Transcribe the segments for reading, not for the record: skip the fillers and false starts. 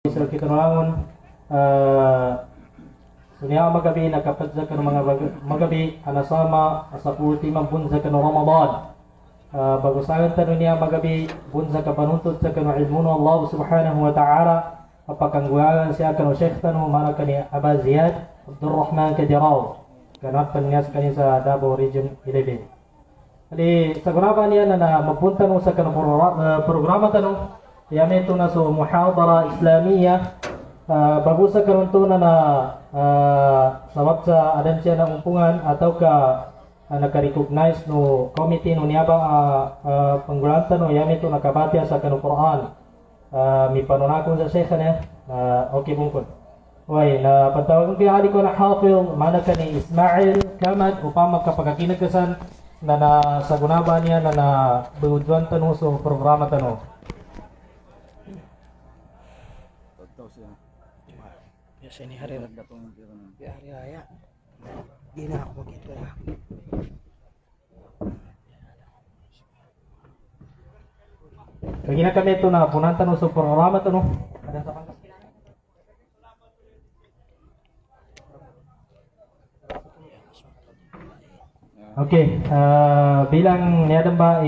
Sila kita nalangon dunia magabi nakapadza kan mga magabi anasama asaputi mabunza kan Ramadan bagusagan tan dunia magabi bunza ka panuntut sa kan ilmu Allah subhanahu wa ta'ala apakangguagan siya kan Syekh tan mana kan Aba Ziyad Abdurrahman Kadiraw kanat pengas kan sa Davao Region 11. Jadi saguraban niya na mapunta no sa kan programa tanong yami ito na so muhadara Islamiyah bagusa karon to na sabab sa adan siya na umpungan atau ka naka-recognize no committee no niyabang panggulanta no yami ito nakabati sa kanong Quran mi panunakon sa Sheikh niya okay bungkod way na pagtawagan kaya ali ko na Hafil mana ka ni Ismail Kamad upama kapagakinag kasan na sa gunaba niya na buudwan tanong so programa tanong. Biasa ini hari raya di na ako gitu lah. Lagi na kami ito na punanta no sa programa ito no. Ada sa pangkas. Okay, bilang niadam ba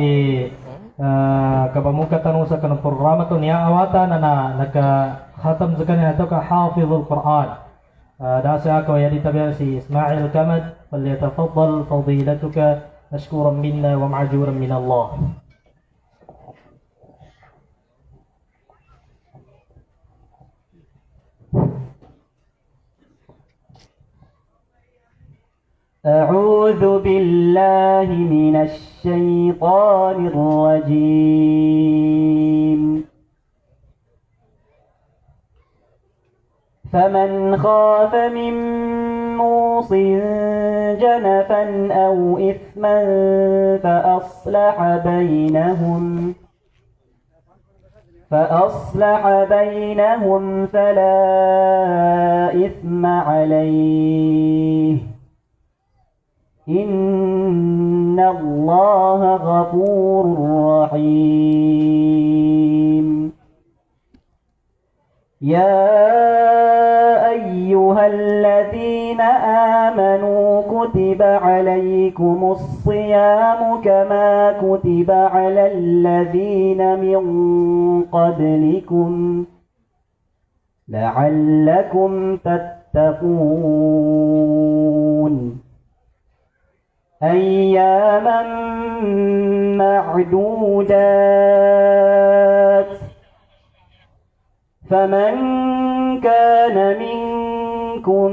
kapamuka tanong sa kanong programa to niya awata na nagka-khatam sa kanya ito ka hafizul Quran. Dahil ako yan itabihan si Ismail Kamad falyatafaddal fadilatuka mashkuran minna wa ma'juran min Allah. أعوذ بالله من الشيطان الرجيم فمن خاف من موص جنفا أو إثما فأصلح بينهم فلا إثم عليه إن الله غفور رحيم يا أيها الذين آمنوا كتب عليكم الصيام كما كتب على الذين من قبلكم لعلكم تتقون أياما معدودات فمن كان منكم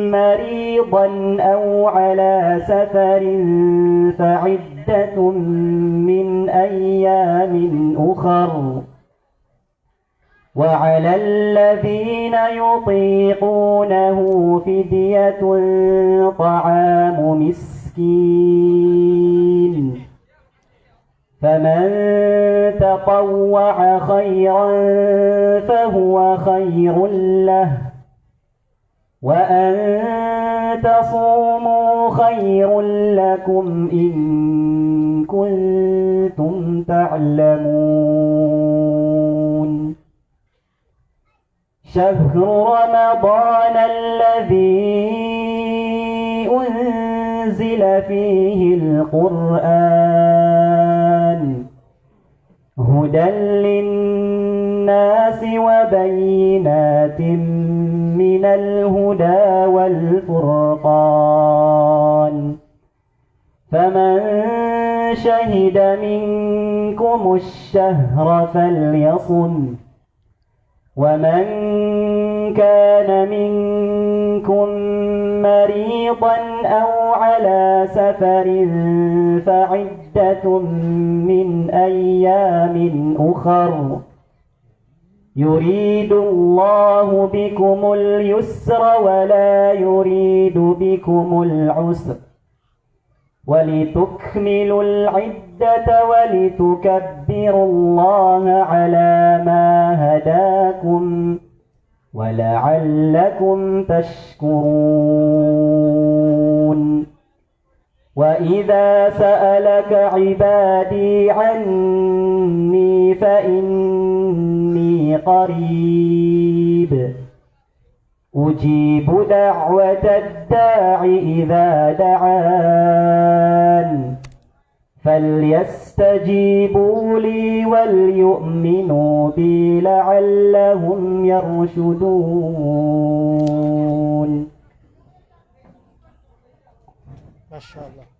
مريضا أو على سفر فعدة من أيام أخر وعلى الذين يطيقونه فدية طعام مسكين فمن تطوع خيرا فهو خير له وأن تصوموا خير لكم إن كنتم تعلمون شهر رمضان الذي أنزل فيه القرآن هدى للناس وبينات من الهدى والفرقان فمن شهد منكم الشهر فليصم ومن كان منكم مريضا أو على سفر فعدة من أيام أخر يريد الله بكم اليسر ولا يريد بكم العسر ولتكملوا العدة ولتكبروا الله على ما هداكم ولعلكم تشكرون وإذا سألك عبادي عني فإني قريب أجيب دعوة الداع إذا دعان فليستجيبوا لي وليؤمنوا بي لعلهم يرشدون. Masyaallah.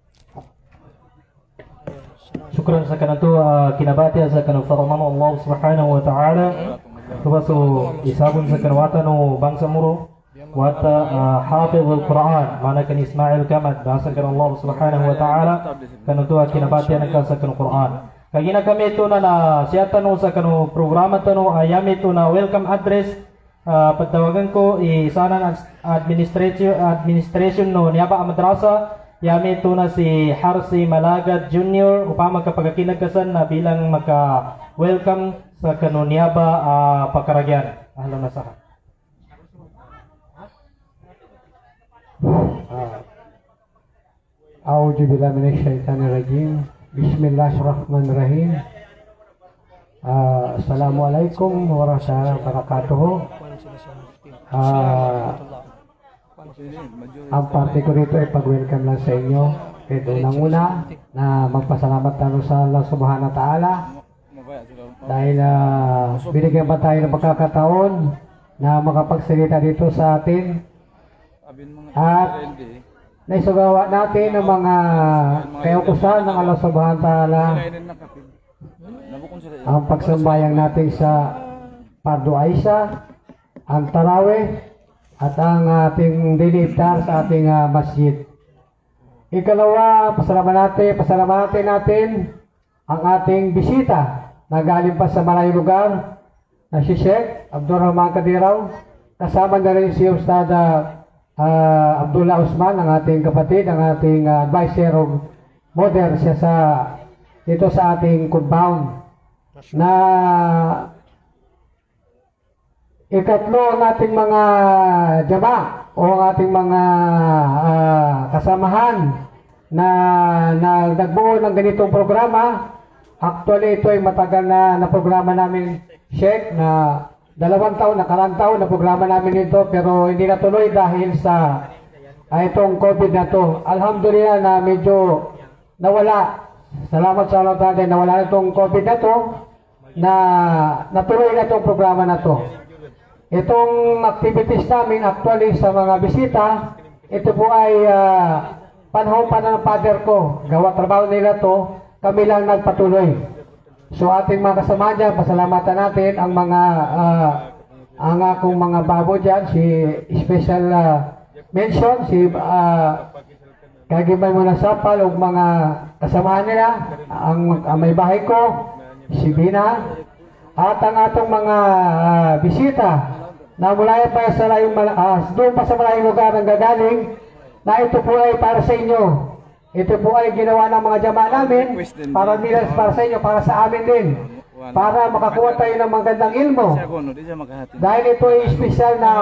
Syukran sa kanatu kinabati sa kanu faraman Allah subhanahu wa ta'ala. Tubaso isabun sa kanwata no bangsa muro wata hafiz al-Quran mana kan Ismail Kamad basa kan Allah subhanahu wa ta'ala kanatu kinabati na sa kanu Quran. Kagina kami ito na siyata no sa kanu programa tano ayami ito na welcome address. Pagtawagan ko isanan administration no niyaba madrasa. Yami ito na si Harsi Malagad Jr. upang magkapagakinagkasan na bilang magka-welcome sa Kanonyaba Pakaragyan. Ahlan na saha. A'udzu billahi minasyaitonir rajim. Bismillahirrahmanirrahim. Assalamualaikum warahmatullahi wabarakatuh. Ang parte ko rito ay pag-welcome lang sa inyo. Kaya unang-una na magpasalamat tayo sa Allah subhanahu wa ta'ala dahil binigyan pa tayo ng pagkakataon na makapagsalita dito sa atin at naisagawa natin ang mga kautusan ng Allah subhanahu wa ta'ala, ang pagsambayang natin sa Pardo Aisha, ang Tarawih at ang ating daily iftar sa ating masjid. Ikalawa, pasalamatan natin ang ating bisita na galing pa sa malayong lugar na si Sheikh Abdurrahman Kadiraw. Kasama na rin si Ustad Abdullah Usman, ang ating kapatid, ang ating advisor of modern siya dito sa ating compound na ikatlo ang ating mga jama o ang ating mga kasamahan na nagbuo ng ganitong programa. Actually, ito ay matagal na programa namin, Sheikh, na 2 taon, nakarang taon na programa namin ito, pero hindi natuloy dahil sa itong COVID na to. Alhamdulillah na medyo nawala. Salamat sa Allah dahil nawala na itong COVID na to, na natuloy na itong programa na to. Itong activities namin actually sa mga bisita, ito po ay panahon pa ng father ko. Gawa trabaho nila to, kami lang nagpatuloy. So ating mga kasama dyan, pasalamatan natin ang mga ang akong mga babo dyan, si special mention, si Kagibay Muna Sapal o mga kasamahan nila, ang may bahay ko, si Bina, at ang atong mga bisita na mula pa sa doon pa sa malayong lugar ng gagaling, na ito po ay para sa inyo. Ito po ay ginawa ng mga jama namin para nila para sa inyo, para sa amin din, para makakuha tayo ng magandang ilmo. Dahil ito ay espesyal na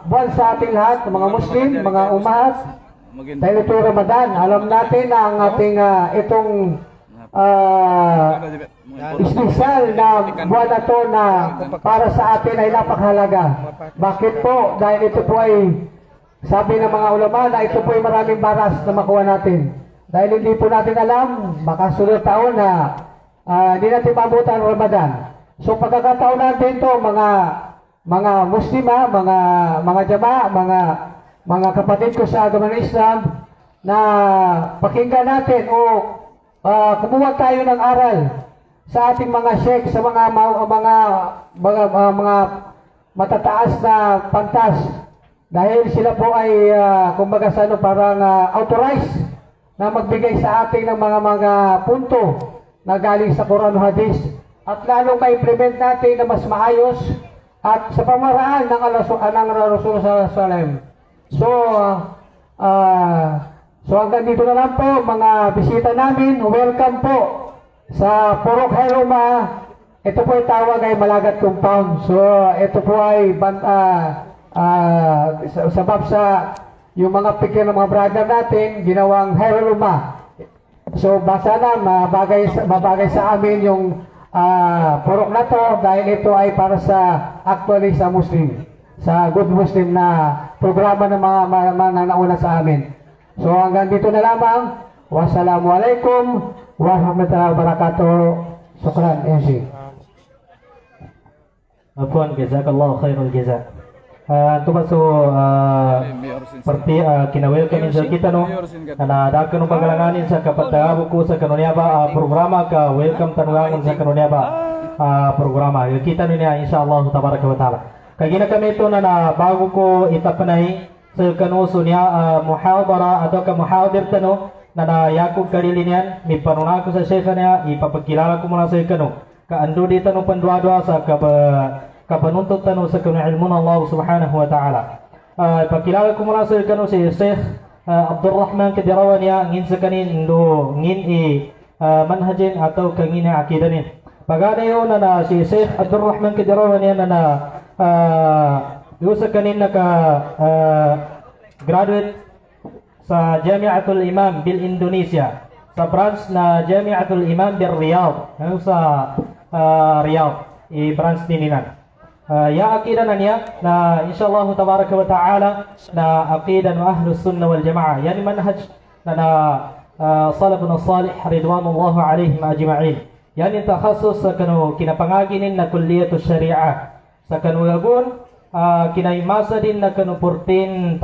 buwan sa ating lahat, mga Muslim, mga umahat. Dahil ito ay Ramadan, alam natin na ang ating itong espesyal na buwan na to na para sa atin ay napakahalaga. Bakit po? Dahil ito po ay, sabi ng mga ulama, na ito po ay maraming baras na makuha natin. Dahil hindi po natin alam, baka sunod taon na hindi natin mabutan ang Ramadan. So pagkakataon natin to mga Muslima, mga jama, mga kapatid ko sa agama ng Islam, na pakinggan natin o kumuha tayo ng aral sa ating mga sheikh, sa mga matataas na pantas. Dahil sila po ay kumbaga sa parang authorized na magbigay sa atin ng mga punto na galing sa Quran o Hadith, at lalong ma-implement natin na mas maayos at sa pamaraan ng Rasul sallallahu alaihi wasallam. So hanggang dito na lang po mga bisita namin. Welcome po sa Purok Hayruma. Ito po ay tawag ay Malagat Compound. So ito po ay sabab sa yung mga pikir ng mga brother natin, ginawang Hayruma. So sana mabagay sa amin yung purok na to dahil ito ay para sa actually sa Muslim, sa good Muslim na programa ng mga nauna sa amin. So hanggang dito na lamang. Wassalamualaikum warahmatullahi wabarakatuh. Syukran, MC. Afwan, jazakallahu khairul jaza. Tuba so seperti kinawelcome sa kita no na ada kanu pagalanganin sa kapatagabo ko sa kanunya ba programa ka welcome tanulangan sa kanunya ba programa kita niya insyaallah tabaraka wa taala kagina kami ito na bago ko itapanay sa kanuso niya muhadara atau ka muhadir tano na yakog kadili niyan mi panuna ko sa sheikh niya ipapakilala ko muna sa kanu kaando dito no pandua-dua sa kapanuntut tanu sa kanu ilmun Allah subhanahu wa ta'ala. Pakilala ko muna sa kanu si Sheikh Abdurrahman Kadirawan niya ngin sa kanin indo ngin manhajin atau kangin akidanin. Pagadayo na si Sheikh Abdurrahman Kadirawan niya na sa kanin naka graduate sa Jami'atul Imam bil Indonesia sa branch na Jami'atul Imam bil Riyadh sa Riyadh branch nininan. Ya akidah na niya na insyaallah tabaraka wa taala na aqidah wa ahlus sunnah wal jamaah yani manhaj na salafun salih ridwanullah alaihim ajma'in yani takhassus sa kanu kinapangaginin na kulliyatu syariah sa kanu gagun kinaimasa din na kanu 1439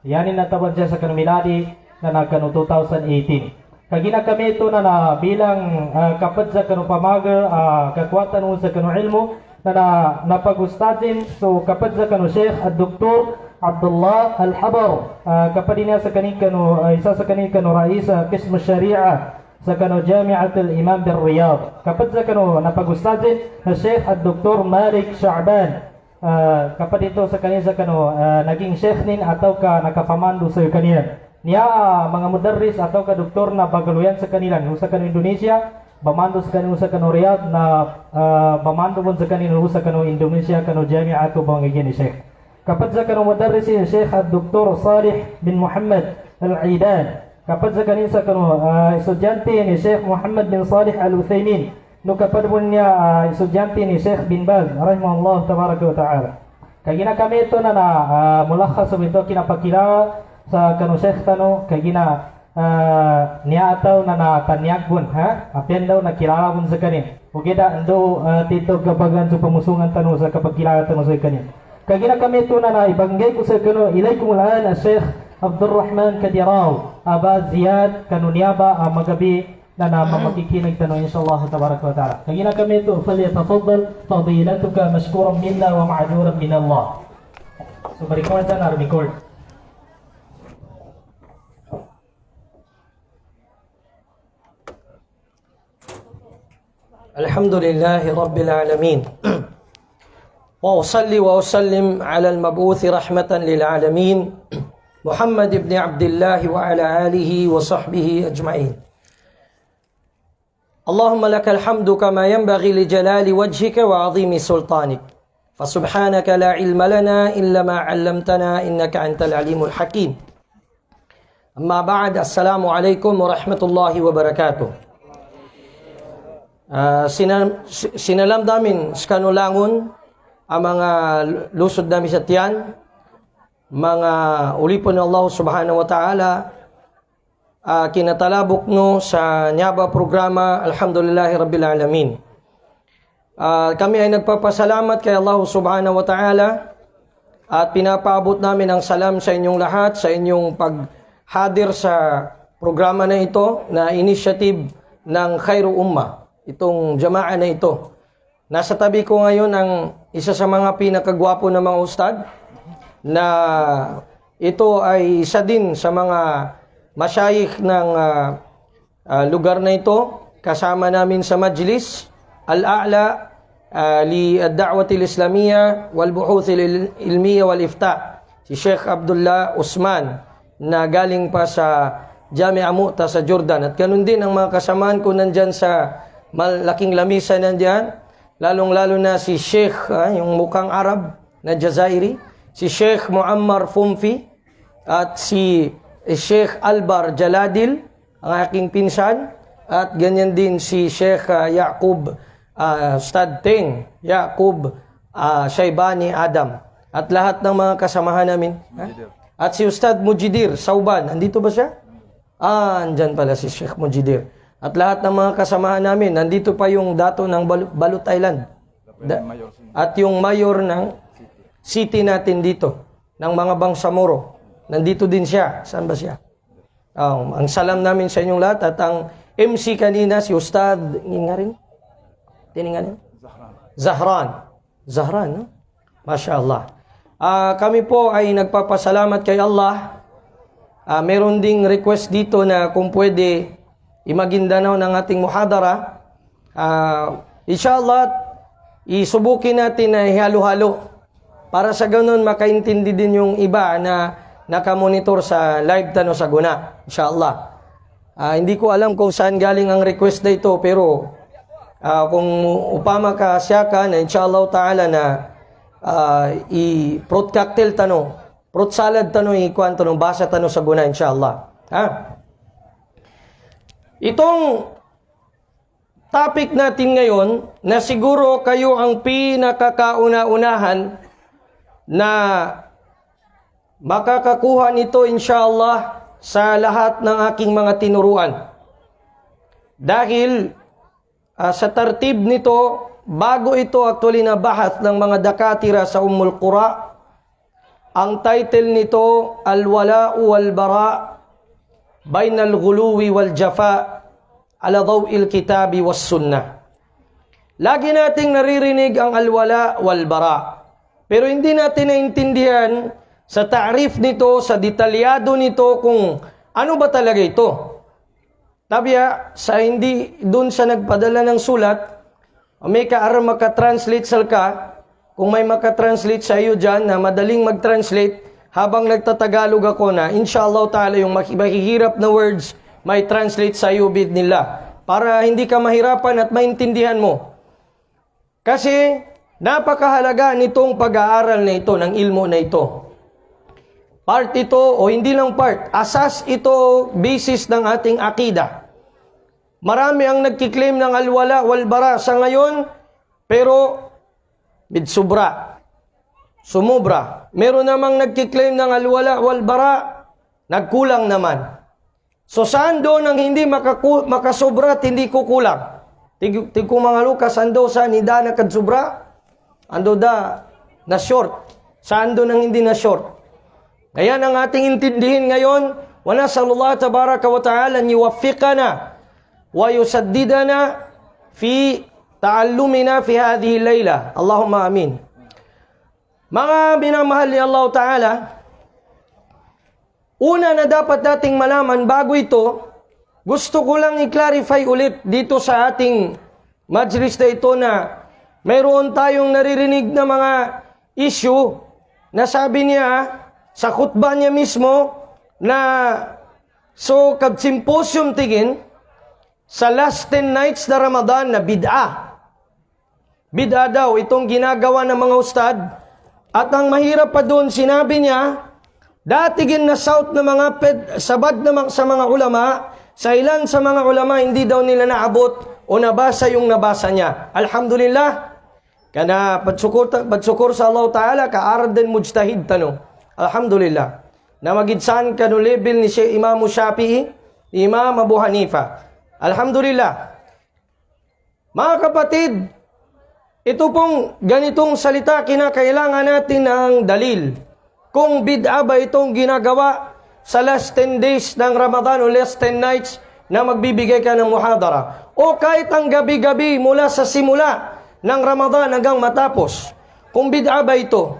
yani natabad siya sa kanu miladi na kanu 2018 kagina kami ito na bilang kapad sa kanu pamaga kakuatan sa kanu ilmu na napag-ustadin so kapag sa kanu Sheikh Dr. Abdullah Al-Habar kapag niya sa kanin kanu isa sa kanin kanu Raisa Qism Sharia sa kanu Jami'atul Imam bil Riyadh kapag sa kanu napag-ustadin Sheikh Dr. Malik Sha'ban kapag dito sa kanin sa kanu naging sheikh nin atau ka nakapamando sa kaniya niya mga mudarris atau ka doktor na bagaluyan sa kanila sa kanu Indonesia bamando sa kanu sa kanu Riyadh na bamando mo sa kanu sa kanu Indonesia kanu Jami'ah ko bang gini Sheikh kapag sa kanu mudarris si Sheikh Dr. Salih bin Muhammad Al-Aidan kapag sa kanin sa kanu estudyante ni Sheikh Muhammad bin Salih Al-Uthaymin no kapag mo niya estudyante ni Sheikh bin Baz rahimahullah tabaraka wa ta'ala kagina kami ito na mulakhas ito kinapakilala sa kanu Sheikh tano kagina niya ataw na natanyag bun ha apian daw nakilala bun sa kanin ugida ando tito kabagan sa pamusungan tano sa kapag kilala tano sa kanin kagina kami ito na ibanggay ko sa kanu ilaykum alaan Sheikh Abdurrahman Kadiraw Aba Ziyad kanu niya ba magabi na mamakikinig tano insyaallah tabaraka wa ta'ala kagina kami ito falyatafaddal fadilatuka mashkuran minna wa ma'juran min Allah so record na record الحمد لله رب العالمين وأصلي وأسلم على المبعوث رحمة للعالمين محمد بن عبد الله وعلى آله وصحبه أجمعين اللهم لك الحمد كما ينبغي لجلال وجهك وعظيم سلطانك فسبحانك لا علم لنا إلا ما علمتنا إنك أنت العليم الحكيم أما بعد السلام عليكم ورحمة الله وبركاته sinalam namin sa kanulangon ang mga lusod namin sa tiyan, mga ulipon ng Allah subhanahu wa ta'ala, kinatalabok no sa nyaba programa, alhamdulillahi rabbil alamin. Kami ay nagpapasalamat kay Allah subhanahu wa ta'ala at pinapaabot namin ang salam sa inyong lahat, sa inyong paghadir sa programa na ito, na initiative ng Khairu Ummah. Itong jama'a na ito. Nasa tabi ko ngayon ang isa sa mga pinakagwapo na mga ustad na ito ay isa din sa mga masyayikh ng lugar na ito. Kasama namin sa majlis al-a'la li ad-da'wati al-islamiyya wal-buhuth al-ilmiyya wal-ifta. Si Sheikh Abdullah Usman na galing pa sa Jami'ah Mu'ta sa Jordan. At ganun din ang mga kasamaan ko nandyan sa malaking lamisa nandiyan, lalong-lalo na si Sheikh, yung mukhang Arab na Jazairi, si Sheikh Muammar Fumfi, at si Sheikh Albar Jaladil, ang aking pinsan, at ganyan din si Sheikh Yaqub Ustad Teng, Yaqub Shaybani Adam, at lahat ng mga kasamahan namin. At si Ustad Mujidir Sauban, andito ba siya? Andyan pala si Sheikh Mujidir. At lahat ng mga kasamahan namin, nandito pa yung dato ng Balut Island. At yung mayor ng city natin dito, ng mga Bangsamoro, nandito din siya. Saan ba siya? Ang salam namin sa inyong lahat. At ang MC kanina, si Ustad, tiningan Zahran, no? Masya Allah. Kami po ay nagpapasalamat kay Allah. Meron ding request dito na kung pwede imagindanao ng ating muhadara. Inshallah, isubukin natin na halo-halo para sa ganun makaintindi din yung iba na nakamonitor sa live Tanong Saguna. Inshallah. Hindi ko alam kung saan galing ang request na ito, pero kung upama ka siya ka na inshallah ta'ala na fruit cocktail tanong, fruit salad tanong, ikuan tanong, basa tanong Saguna inshallah. Itong topic natin ngayon na siguro kayo ang pinakakauna-unahan na makakakuha nito inshallah sa lahat ng aking mga tinuruan. Dahil sa tartib nito, bago ito actually na bahat ng mga dakatira sa Ummul Qura, ang title nito, Al-Wala'u wal-Bara' Bainal Ghuluwi wal-Jafa' ala Daw'il Kitabi was Sunnah. Lagi nating naririnig ang al-wala wal-bara. Pero hindi natin naintindihan sa ta'rif nito, sa detalyado nito kung ano ba talaga ito. Tabiya, sa hindi dun sa nagpadala ng sulat, may kaaram makatranslate sal ka, kung may makatranslate sa iyo dyan na madaling mag-translate, habang nagtatagalog ako na, inshallah ta'ala yung makihirap na words, may translate sa iyo bid nila. Para hindi ka mahirapan at maintindihan mo. Kasi, napakahalaga nitong pag-aaral na ito, ng ilmo na ito. Part ito, o hindi lang part, asas ito, basis ng ating akida. Marami ang nagkiklaim ng al-wala wal-bara sa ngayon, pero midsubra, sumubra. Meron namang nagkiklaim ng al-wala wal-bara, nagkulang naman. So saan doon ang hindi makasobra at hindi kukulang? Tigkong mga Lukas, ando saan hida na kadsubra? Ando da na short. Saan doon ang hindi na short? Kaya ang ating intindihin ngayon, wa nasallallahu tabaraka wa ta'ala an yuwaffiqana wa yusaddidana fi ta'allumina fi hadhihi layla. Allahumma amin. Mga minamahal ni Allah Ta'ala, una na dapat nating malaman bago ito, gusto ko lang i-clarify ulit dito sa ating majlis na ito na mayroon tayong naririnig na mga issue na sabi niya sa khutbah niya mismo na so kag-symposium tigin sa last 10 nights na Ramadan na bid'ah. Bid'ah daw itong ginagawa ng mga ustad. At ang mahirap pa doon, sinabi niya, datigin na south na mga sabad na sa mga ulama, sa ilan sa mga ulama, hindi daw nila naabot o nabasa yung nabasa niya. Alhamdulillah, kana patsukur sa Allah Ta'ala, kaarad din mujtahid tanong. Alhamdulillah. Na magidsan kanu level ni Syekh Imam Shafi'i, Imam Abu Hanifa. Alhamdulillah. Mga kapatid, ito pong ganitong salita, kinakailangan natin ng dalil. Kung bid'a ba itong ginagawa sa last 10 days ng Ramadan o last 10 nights na magbibigay ka ng muhadara. O kahit ang gabi-gabi mula sa simula ng Ramadan hanggang matapos. Kung bid'a ba ito?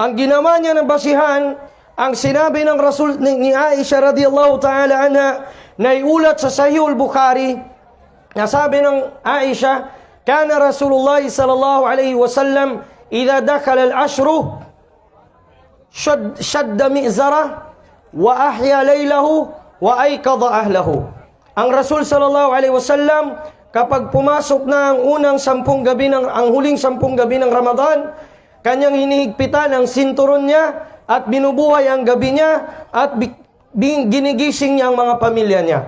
Ang ginawa niya ng basihan, ang sinabi ng Rasul ni Aisha radhiyallahu ta'ala anha, na iulat sa Sahih al-Bukhari, na sabi ng Aisha, kana Rasulullah sallallahu alaihi wasallam idza dakhala al-ashru shadda mi'zara wa ahya laylahu wa ayqadha ahlahu. Ang Rasul sallallahu alaihi wasallam kapag pumasok na ang huling 10 gabi ng Ramadan, kanyang hinihigpitan ang sinturon niya at binubuhay ang gabi niya at ginigising niya ang mga pamilya niya.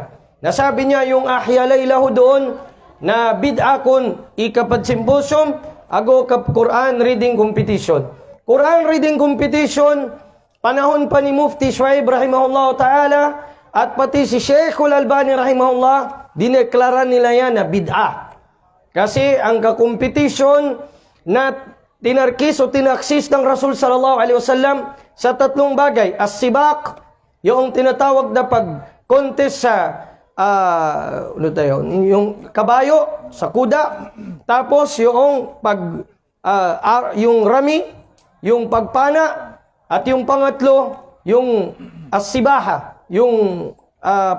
Nasabi niya yung ahya laylahu doon na bid'a kun ikapad symposium ago kap Quran reading competition. Quran reading competition panahon pa ni Mufti Shuaib rahimahullah ta'ala at pati si Sheikhul Albani rahimahullah, dineklara nila yan na bid'a. Kasi ang kakompetisyon na tinarkis o tinaksis ng Rasul sallallahu alaihi wasallam sa tatlong bagay. As-sibaq, yung tinatawag na pag-contest sa yung kabayo, sa kuda. Tapos yung yung rami, yung pagpana, at yung pangatlo, yung as-sibaha, yung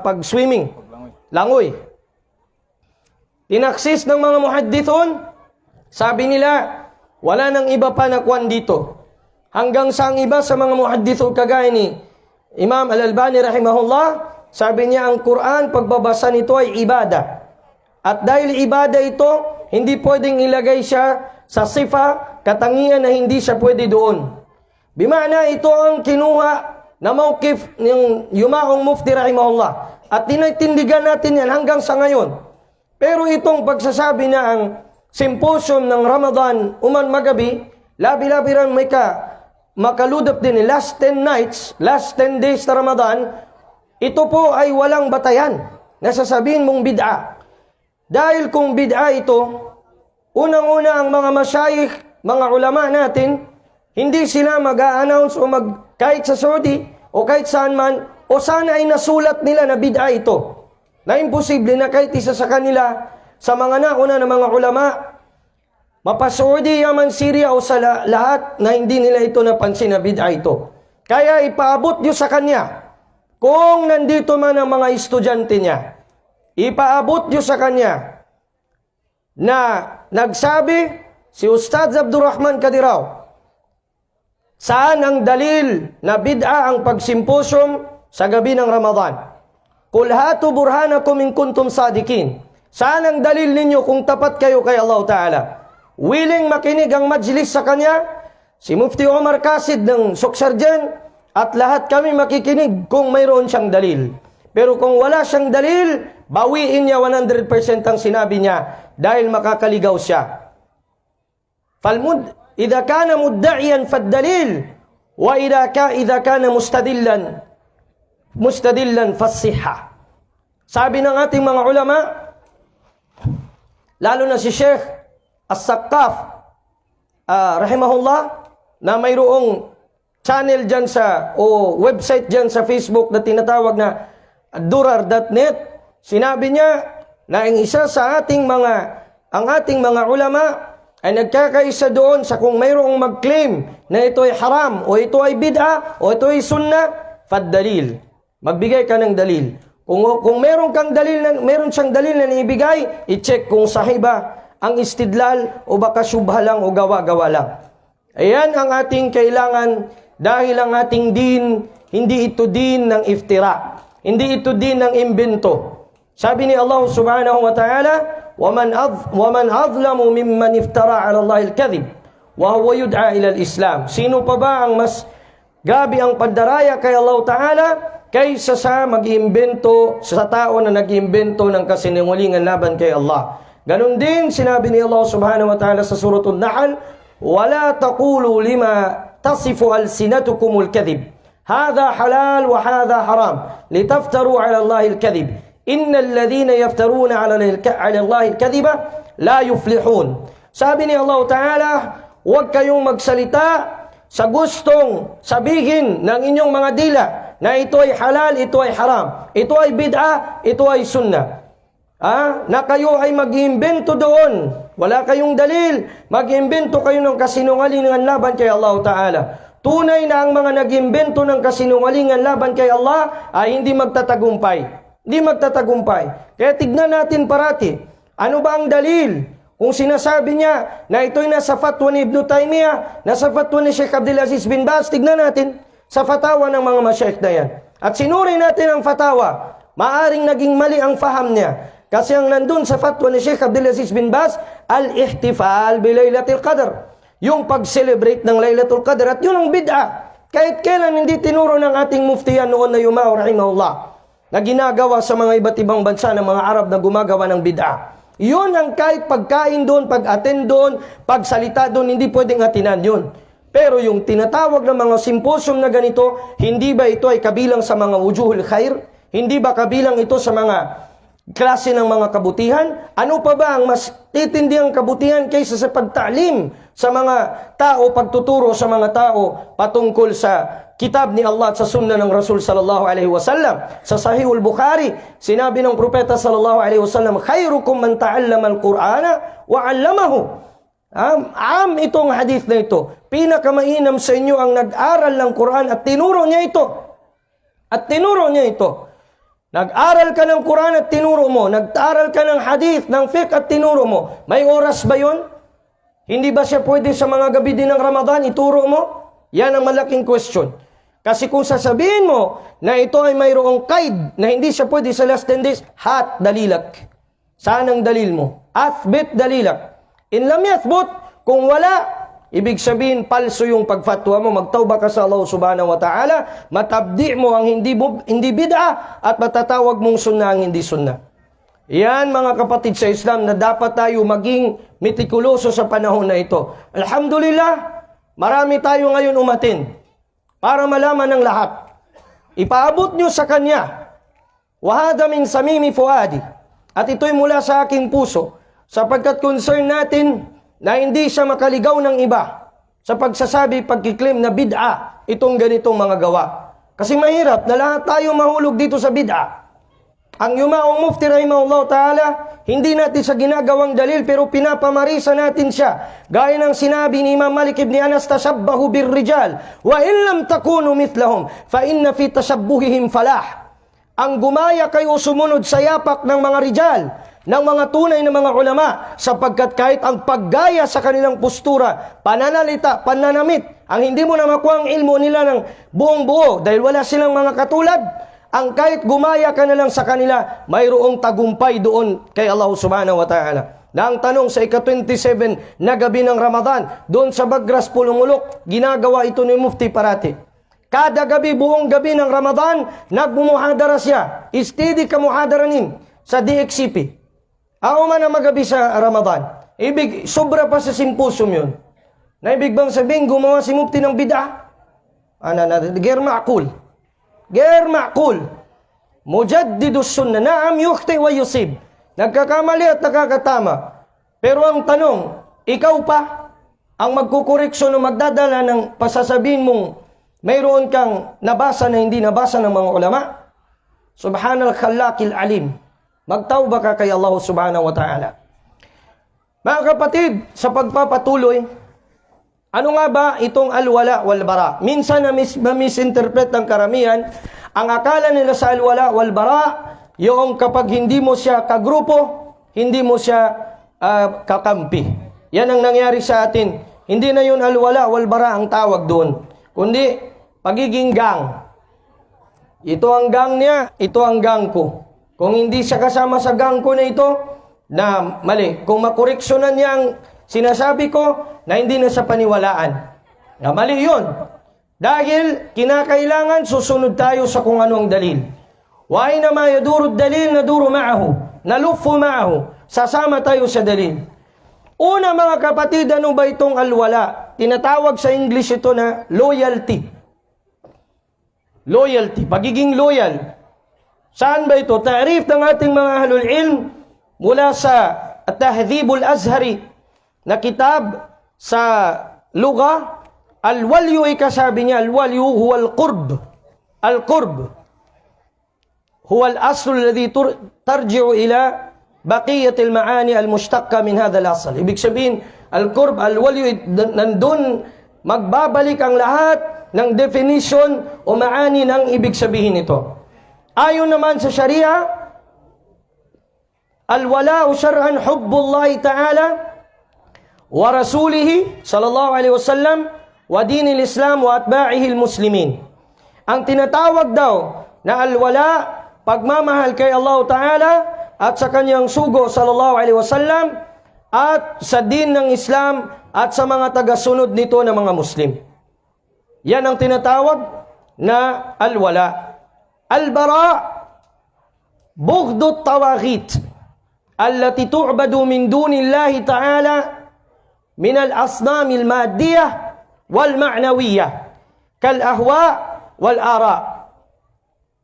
pag-swimming, langoy. Tinaksis ng mga muhaddithun, sabi nila, wala nang iba pa na kwan dito. Hanggang sa ang iba sa mga muhaddithun kagaya ni Imam Al-Albani rahimahullah, sabi niya ang Quran, pagbabasa nito ay ibada. At dahil ibada ito, hindi pwedeng ilagay siya sa sifa, katangian na hindi siya pwede doon. Bimana ito ang kinuha na mawkif ng yumaong mufti rahimahullah. At tinatindigan natin yan hanggang sa ngayon. Pero itong pagsasabi na ang symposium ng Ramadan, uman magabi, labi-labi rin may makaludap din last 10 nights, last 10 days na Ramadan, ito po ay walang batayan. Nasasabihin mong bid'a. Dahil kung bid'a ito, unang-una ang mga masyayikh, mga ulama natin, hindi sila mag-a-announce o kahit sa Saudi o kahit saan man, o sana ay nasulat nila na bid'a ito. Na imposible na kahit isa sa kanila, sa mga nauna ng mga ulama, mapa-Saudi, Yaman, Syria o sa lahat na hindi nila ito napansin na bid'a ito. Kaya ipaabot nyo sa kanya, kung nandito man ang mga estudyante niya, ipaabot nyo sa kanya na nagsabi si Ustadz Abdurrahman Kadiraw, saan ang dalil na bid'a ang pagsimposium sa gabi ng Ramadan? Qul hatu burhanakum in kuntum sadikin. Saan ang dalil ninyo kung tapat kayo kay Allah Ta'ala? Willing makinig ang majlis sa kanya, si Mufti Omar Kasid ng Suksarjan, at lahat kami makikinig kung mayroon siyang dalil. Pero kung wala siyang dalil, bawiin niya 100% ang sinabi niya dahil makakaligaw siya. Idha kana mudda'iyan fad-dalil, wa idha kana mustadillan fas-sihha. Sabi ng ating mga ulama, lalo na si Sheikh As-Saqqaf rahimahullah, na mayroong channel dyan o website dyan sa Facebook na tinatawag na durar.net, sinabi niya na ang isa sa ating mga ulama ay nagkakaisa doon sa kung mayroong mag-claim na ito ay haram o ito ay bid'a o ito ay sunnah, fad-dalil. Magbigay ka ng dalil. Kung meron siyang dalil na ibigay, i-check kung sahiba ang istidlal o baka syubha lang o gawa-gawa lang. Ayan ang ating kailangan dahil ang ating din, hindi ito din ng iftira. Hindi ito din ng imbento. Sabi ni Allah subhanahu wa ta'ala, وَمَنْ أَظْلَمُ مِمَّنْ اِفْتَرَى عَلَى اللَّهِ الْكَذِبِ وَهُوَ يُدْعَى إِلَى الْإِسْلَامِ. Sino pa ba ang mas gabi ang pandaraya kay Allah Ta'ala kaysa sa mag-iimbento, sa tao na nag-iimbento ng kasinungalingan laban kay Allah? Ganon din sinabi ni Allah subhanahu wa ta'ala sa suratul Nahl, وَلَا تَقُولُوا لِمَا تَصِفُ أَلْسِنَتُكُمُ الْكَذِبِ هَذَا حَلَالٌ وَهَذَا حَرَامٌ لِتَفْتَرُوا عَلَى اللَّهِ الْكَذِبِ إِنَّ الَّذِينَ يَفْتَرُونَ عَلَى اللَّهِ الْكَذِبَ لَا يُفْلِحُونَ. Sabi ni Allah Ta'ala, huwag kayong magsalita sa gustong sabihin ng inyong mga dila na ito ay halal, ito ay haram, ito ay bid'a, ito ay sunnah. Na kayo ay mag-iimbento doon. Wala kayong dalil. Mag-iimbento kayo ng kasinungalingan laban kay Allah Ta'ala. Tunay na ang mga nag-iimbento ng kasinungalingan laban kay Allah ay hindi magtatagumpay. Hindi magtatagumpay. Kaya tignan natin parati. Ano ba ang dalil? Kung sinasabi niya na ito'y nasa fatwa ni Ibn Taymiyyah, nasa fatwa ni Sheikh Abdulaziz bin Baz, tignan natin sa fatawa ng mga masyayikh na yan. At sinuri natin ang fatawa. Maaring naging mali ang faham niya. Kasi ang nandun sa fatwa ni Sheikh Abdulaziz bin Baz, al-ihtifal bi Laylatul Qadr. Yung pag-celebrate ng Laylatul Qadr. At yun ang bid'a. Kahit kailan hindi tinuro ng ating muftiyan noon na yumaw, rahimahullah. na ginagawa sa mga iba't ibang bansa ng mga Arab na gumagawa ng bid'ah. Yun ang kahit pagkain doon, pag-attend doon, pagsalita doon, hindi pwedeng atinan yun. Pero yung tinatawag ng mga symposium na ganito, hindi ba ito ay kabilang sa mga wujuhul khair? Hindi ba kabilang ito sa mga klase ng mga kabutihan? Ano pa ba ang mas titindihang kabutihan kaysa sa pagtalim sa mga tao, pagtuturo sa mga tao patungkol sa kitab ni Allah at sa sunnah ng Rasul sallallahu alaihi wasallam? Sa Sahihul Bukhari, sinabi ng propeta sallallahu alaihi wasallam, khairukum man ta'allama al-Qur'ana wa 'allamahu. Itong hadith na ito, pinakamainam sa inyo ang nag-aral ng Quran at tinuro niya ito. At tinuro niya ito. Nag-aral ka ng Quran at tinuro mo. Nag-aral ka ng hadith, ng fiqh at tinuro mo. May oras ba yun? Hindi ba siya pwede sa mga gabi din ng Ramadan, ituro mo? Yan ang malaking question. Kasi kung sasabihin mo na ito ay mayroong kaid na hindi siya pwede sa last 10 days, hat dalilak. Saan ang dalil mo? Athbit dalilak. In lam yathbut, kung wala, ibig sabihin palso yung pagfatwa mo, magtawba ka sa Allah subhanahu wa ta'ala, matabdi mo ang hindi bid'ah at matatawag mong sunnah ang hindi sunnah. Yan mga kapatid sa Islam na dapat tayo maging mitikuloso sa panahon na ito. Alhamdulillah, marami tayo ngayon umatin para malaman ng lahat. Ipaabot nyo sa kanya, wahada min samimi fuadi, at ito'y mula sa aking puso, sapagkat concern natin na hindi siya makaligaw ng iba sa pagsasabi, pagkiklaim na bid'ah itong ganitong mga gawa. Kasi mahirap na lahat tayo mahulog dito sa bid'ah. Ang yumaong mufti rahimahullah ta'ala, hindi natin sa ginagawang dalil pero pinapamarisa natin siya. Gaya ng sinabi ni Imam Malik ibn Anas, tashabbahu birrijal wa in lam takunu mithlahum fa inna fi tashabbuhihim falah. Ang gumaya kayo sumunod sa yapak ng mga rijal, ng mga tunay na mga ulama, sapagkat kahit ang paggaya sa kanilang postura, pananalita, pananamit, ang hindi mo na makuha ang ilmo nila ng buong buo dahil wala silang mga katulad, ang kahit gumaya ka na lang sa kanila, mayroong tagumpay doon kay Allah subhanahu wa ta'ala. Na ang tanong sa ika-27 na gabi ng Ramadan, doon sa Bagras Pulungulok, ginagawa ito ni Mufti parati. Kada gabi, buong gabi ng Ramadan, nagmumuhadara siya. Istidi ka muhadaranin sa DXCP. Ako man ang magabi sa Ramadan. Sobra pa sa symposium yun. Na ibig bang sabihin, gumawa si Mufti ng bid'ah? Ger ma'kul. Ger ma'kul. Mujaddidus sunnah. Naam yukhti wa yusib. Nagkakamali at nakakatama. Pero ang tanong, ikaw pa ang magkukoreksyon o magdadala ng pasasabihin mong mayroon kang nabasa na hindi nabasa ng mga ulama? Subhanal khallaqil alim. Magtawba ka kay Allah subhanahu wa ta'ala. Mga kapatid, sa pagpapatuloy, ano nga ba itong alwala wal bara? Minsan na misinterpret ng karamihan, ang akala nila sa alwala wal bara, yung kapag hindi mo siya kagrupo, hindi mo siya kakampi. Yan ang nangyari sa atin. Hindi na yun alwala wal bara ang tawag doon, kundi pagiging gang. Ito ang gang niya, ito ang gang ko. Kung hindi siya kasama sa gang ko na ito, na mali. Kung makoreksyonan niya ang sinasabi ko, na hindi na sa paniwalaan. Na mali yun. Dahil kinakailangan susunod tayo sa kung ano ang dalil. Wa aina ma yaduru dalil naduru ma'ahu. Nalufu ma'ahu. Sasama tayo sa dalil. Una mga kapatid, ano ba itong alwala? Tinatawag sa English ito na loyalty. Loyalty. Pagiging loyal. Saan ba ito? Ta'rif ng ating mga ahlul ilm mula sa At-Tahdhibul Azhari na kitab sa lugha. Al-walyu ay kasabi niya, al-walyu huwa al-qurb. Al-qurb huwa al-asl alladhi tarji'u ila baqiyatil ma'ani al-mushtaqqa min hadha al-asl. Ibig sabihin, al-qurb, al-walyu, nandun magbabalik ang lahat ng definition o maani ng ibig sabihin ito. Ayon naman sa Sharia, al-wala'u syar'an hubbullahi ta'ala wa rasulihi sallallahu alaihi wasallam wa dinil Islam wa atba'ihi al-muslimin. Ang tinatawag daw na al-wala, pagmamahal kay Allah Ta'ala at sa kanyang sugo sallallahu alaihi wasallam at sa din ng Islam at sa mga tagasunod nito ng mga Muslim. Yan ang tinatawag na al-wala. Al-bara, Bughdut tawaghit allati tu'badu min dunillahi ta'ala min al-asnamil maddiyah wal ma'nawiyah kal ahwa wal ara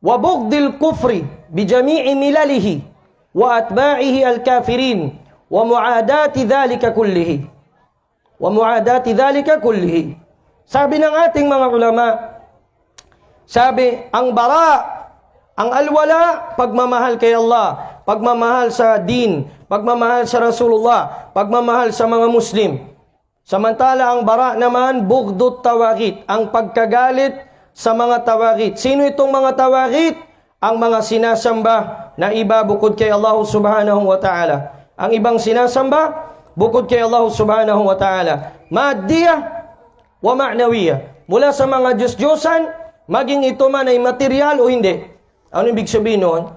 wa bughdil kufri bi jami'i milalihi wa atba'ihi al-kafirin wa mu'adati dhalika kullihi. Sabi ng ating mga ulama, sabi, ang bara, ang alwala, pagmamahal kay Allah, pagmamahal sa din, pagmamahal sa Rasulullah, pagmamahal sa mga Muslim. Samantala ang bara naman, bughdut tawaghit, ang pagkagalit sa mga tawaghit. Sino itong mga tawaghit? Ang mga sinasamba na iba bukod kay Allah subhanahu wa ta'ala. Ang ibang sinasamba, bukod kay Allah subhanahu wa ta'ala. Maddiyah wa ma'nawiyah. Mula sa mga Diyos-Diyosan, maging ito man ay material o hindi. Ano ibig sabihin noon?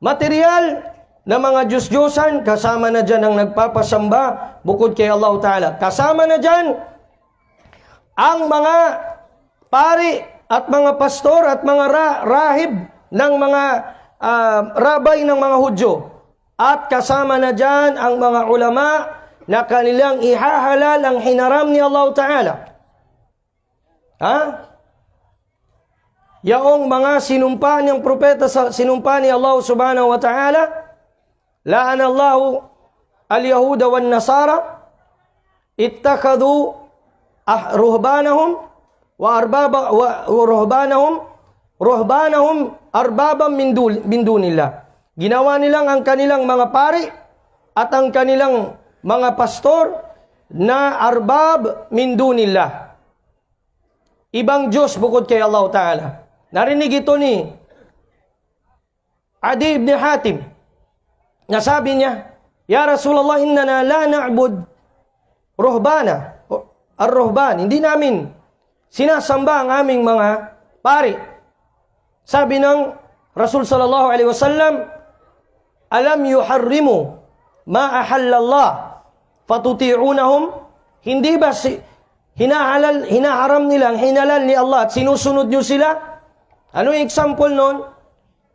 Material na mga Diyos-Diyosan, kasama na dyan ang nagpapasamba bukod kay Allah ta'ala. Kasama na dyan ang mga pari at mga pastor at mga rahib ng mga rabay ng mga Hudyo. At kasama na dyan ang mga ulama na kanilang ihahalal ang hinaram ni Allah ta'ala. Yaong mga sinumpa niyang propeta sa sinumpa ni Allah subhanahu wa ta'ala, la'anallahu al-yahuda wan nasara ittakhadhu ruhbanahum arbaban min dunillah. Ginawa nilang ang kanilang mga pari at ang kanilang mga pastor na arbab min dunillah. Ibang Diyos bukod kay Allah ta'ala. Narinig ito ni Adi ibn Hatim. Nasabi niya, Ya Rasulullah, innana la na'bud ruhbana. Ar-ruhban, hindi namin sinasamba ang aming mga pari. Sabi ng Rasul sallallahu alaihi wasallam, alam yuharrimu ma ahallallah fatuti'unahum? Hindi ba hinaharam nila ang hinalal ni Allah at sinusunod nyo sila? Ano yung example nun?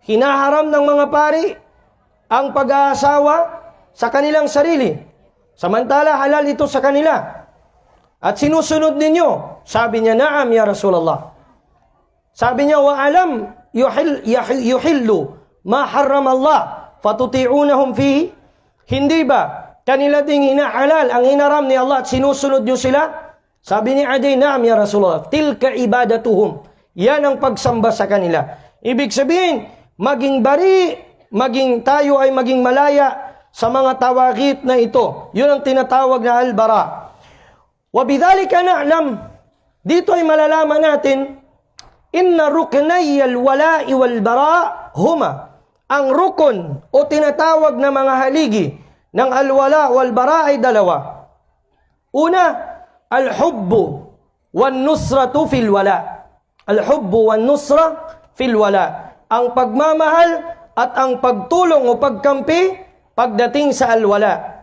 Hinaharam ng mga pari ang pag-aasawa sa kanilang sarili. Samantala halal ito sa kanila. At sinusunod ninyo. Sabi niya, na'am ya Rasulullah. Sabi niya, wa alam yuhillu ma harram Allah fatuti'unahum fihi? Hindi ba kanila ding hinahalal ang hinaram ni Allah at sinusunod nyo sila? Sabi ni Adi, na'am ya Rasulullah, tilka ibadatuhum. Yan ang pagsamba sa kanila. Ibig sabihin, maging bari, maging tayo ay maging malaya sa mga tawaghit na ito. Yun ang tinatawag na al-bara. Wa bidhalika na'lam, dito ay malalaman natin, inna ruknay al-wala'i wal-bara huma. Ang rukun o tinatawag na mga haligi ng al-wala wal-bara ay dalawa. Una, al-hubbu wan-nusratu fil wala. Al-hubbu wan-nusra fil wala. Ang pagmamahal at ang pagtulong o pagkampi pagdating sa al-wala.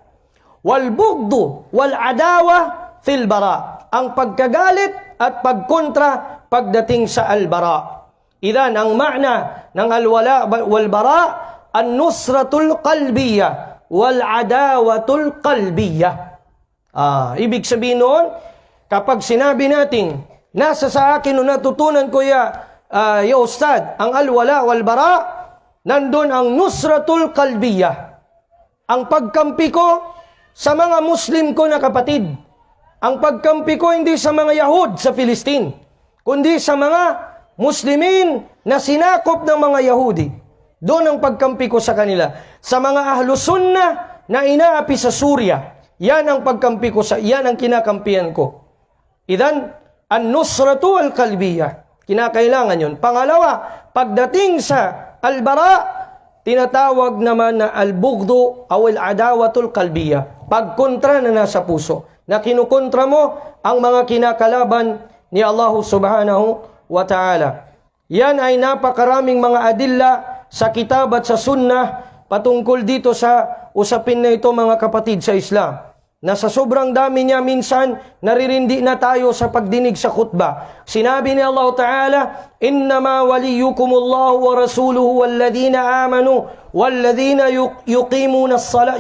Wal-bughdu wal-adawa fil bara. Ang pagkagalit at pagkontra pagdating sa al-bara. Idan ang ma'na ng al-wala wal-bara an-nusratul qalbiyah wal-adawatul qalbiyah. Ibig sabihin noon, kapag sinabi natin, nasa sa akin o natutunan ko ya Ustad, ang al-wala wal-bara, nandun ang nusratul qalbiyah. Ang pagkampi ko sa mga Muslim ko na kapatid. Ang pagkampi ko hindi sa mga Yahud sa Palestine, kundi sa mga Muslimin na sinakop ng mga Yahudi. Doon ang pagkampi ko sa kanila. Sa mga Ahlus Sunnah na inaapi sa Surya, yan ang pagkampi ko yan ang kinakampihan ko. Idan, an-nusratu al-qalbiyah. Kinakailangan yun. Pangalawa, pagdating sa al-bara, tinatawag naman na al-bughdu o al-adawatul qalbiyah. Pagkontra na nasa puso. Na kinukontra mo ang mga kinakalaban ni Allah subhanahu wa ta'ala. Yan ay napakaraming mga adilla sa kitab at sa sunnah patungkol dito sa usapin na ito mga kapatid sa Islam. na sa sobrang dami niya minsan naririndi na tayo sa pagdinig sa khutbah. Sinabi ni Allah Ta'ala, "Innama waliyukumullahu wa rasuluhu walladhina amanu walladhina yuqimuna as-salah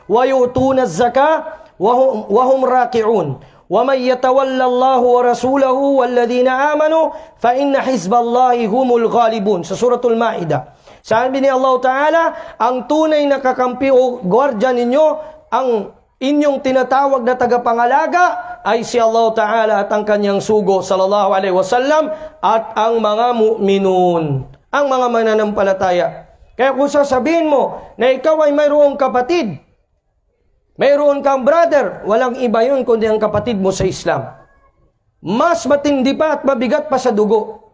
wa yu'tuna az-zakah wa hum raki'un. Wa man yatawalla Allah wa rasulahu walladhina amanu fa inna hizballahi humul ghalibun." Sa suratul Maidah. Sabi ni Allah Ta'ala, ang tunay na kakampi o gwardiya ninyo, ang inyong tinatawag na tagapangalaga, ay si Allah Ta'ala at ang kanyang sugo, sallallahu alaihi wasallam, at ang mga mu'minun, ang mga mananampalataya. Kaya kung sasabihin mo na ikaw ay mayroong kapatid, mayroon kang brother, walang iba yun kundi ang kapatid mo sa Islam. Mas matindi pa at mabigat pa sa dugo.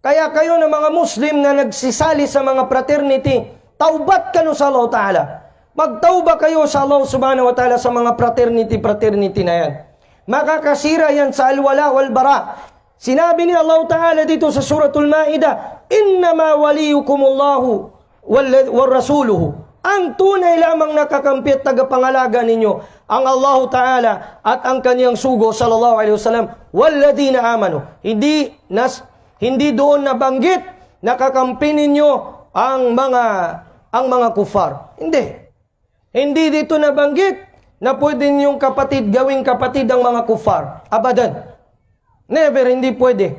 Kaya kayo na mga Muslim na nagsisali sa mga fraternity, taubat ka no sa Allah Ta'ala. Magtauba kayo sa Allah Subhanahu wa Ta'ala sa mga fraternity na yan. Makakasira yan sa al-wala wal-bara. Sinabi ni Allah Ta'ala dito sa suratul Maidah, "Innama waliyukumullahu wal rasuluhu." Ang tunay lamang nakakampi at tagapangalaga ninyo, ang Allah Ta'ala at ang kanyang sugo, sallallahu alaihi wasallam, walladhina amanu. Hindi doon nabanggit na kakampi ninyo ang mga kufar. Hindi dito nabanggit na pwede ninyong gawing kapatid ang mga kufar. Abadan. Never, hindi pwede.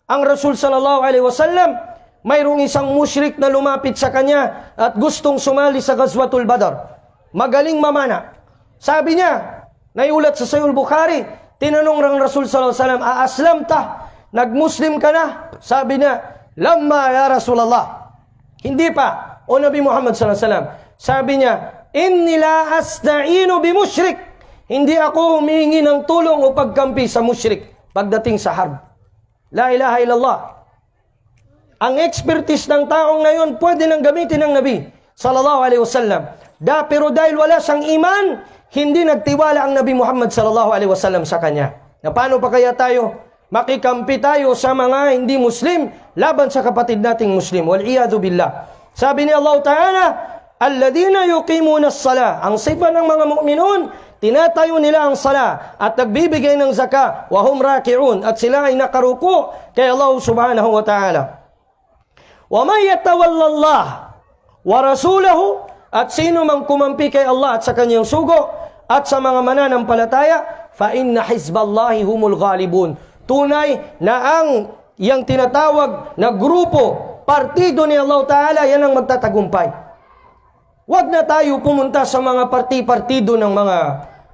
Ang Rasul sallallahu alaihi wasallam, mayroong isang musyrik na lumapit sa kanya at gustong sumali sa Ghazwatul Badr. Magaling mamana. Sabi niya, naiulat sa Sahih Bukhari, tinanong ng Rasul sallallahu alaihi wasallam, "Aslamta? Nag-Muslim ka na?" Sabi niya, "Lamma ya Rasulullah." Hindi pa. O Nabi Muhammad sallallahu alaihi wasallam. Sabi niya, "Inni la asta'inu bi musyrik." Hindi ako humihingi ng tulong o pagkampi sa musyrik pagdating sa harb. La ilaha illallah. Ang expertise ng taong na yun pwede nang gamitin ng Nabi sallallahu alaihi wasallam. Pero dahil wala siyang iman, hindi nagtiwala ang Nabi Muhammad sallallahu alaihi wasallam sa kanya. Na paano pa kaya tayo makikampi tayo sa mga hindi Muslim laban sa kapatid nating Muslim? Wal-iyadu billah. Sabi ni Allah Ta'ala, "Alladhina yuqimuna as-salah." Ang sifa ng mga mu'minun, tinatayo nila ang sala at nagbibigay ng zakah, wa hum raki'un, at sila ay nakaruko kay Allah Subhanahu wa Ta'ala. Wa may yatawalla Allah wa rasulahu, at sino mang kumampi kay Allah at sa kanyang sugo at sa mga mananampalataya, fa inna hizballahi humul ghalibun. Tunay na ang yang tinatawag na grupo, partido ni Allah Ta'ala, yan ang magtatagumpay. Huwag na tayo pumunta sa mga partido ng mga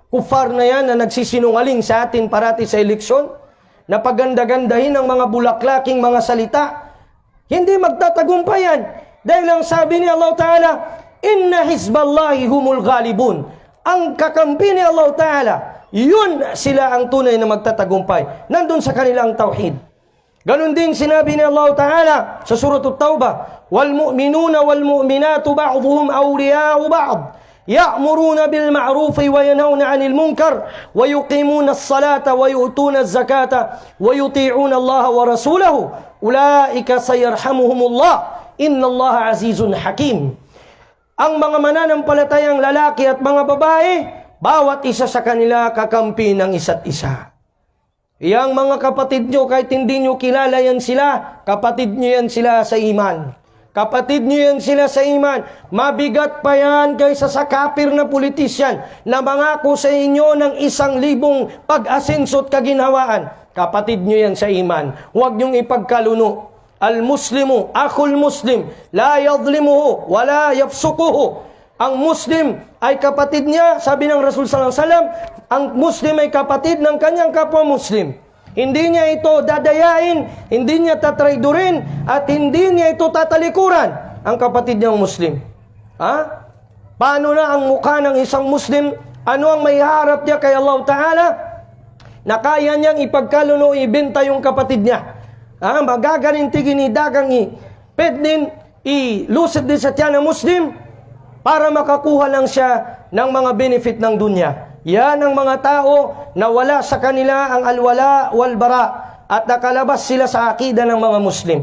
kufar na yan na nagsisinungaling sa atin parati sa eleksyon, na paganda-gandahin ng mga bulaklaking mga salita. Hindi magtatagumpay yan. Dahil ang sabi ni Allah Ta'ala, "Inna hizballahi humul ghalibun." Ang kakampi ni Allah Ta'ala, yun sila ang tunay na magtatagumpay. Nandun sa kanilang tauhid. Ganon din sinabi ni Allah Ta'ala sa suratul Taubah, "Wal mu'minuna wal mu'minatu ba'dhuhum awliya'u ba'd. Ya'muruna bil ma'rufi wa yanhauna 'anil munkar wa yuqimuna as-salata wa yu'tuna az-zakata wa yuti'una Allah wa rasulahu. Ulaika sayarhamuhumullah. Innallaha 'azizun hakim." Ang mga mananampalatayang lalaki at mga babae, bawat isa sa kanila kakampi ng isa't isa. Yang mga kapatid nyo, kahit hindi nyo kilala yan sila, kapatid nyo yan sila sa iman. Kapatid nyo yan sila sa iman. Mabigat pa yan kaysa sa kafir na politisyan na mangako sa inyo ng 1,000 pag-asenso at kaginhawaan. Kapatid nyo yan sa iman. Huwag nyong ipagkaluno. Al-Muslimu, akhul Muslim, la yadlimuhu, wala yafsukuhu. Ang Muslim ay kapatid niya, sabi ng Rasul sallallahu alaihi wasallam, ang Muslim ay kapatid ng kanyang kapwa Muslim. Hindi niya ito dadayain, hindi niya tatraidurin, at hindi niya ito tatalikuran, ang kapatid niyang Muslim. Paano na ang mukha ng isang Muslim? Ano ang may harap niya kay Allah Ta'ala? Na kaya niyang ipagkaluno, ibenta yung kapatid niya. Magaganintigin ni dagang pednin, ilusad din sa tiyan ng Muslim, para makakuha lang siya ng mga benefit ng dunya. Yan ang mga tao na wala sa kanila ang alwala walbara at nakalabas sila sa akida ng mga Muslim.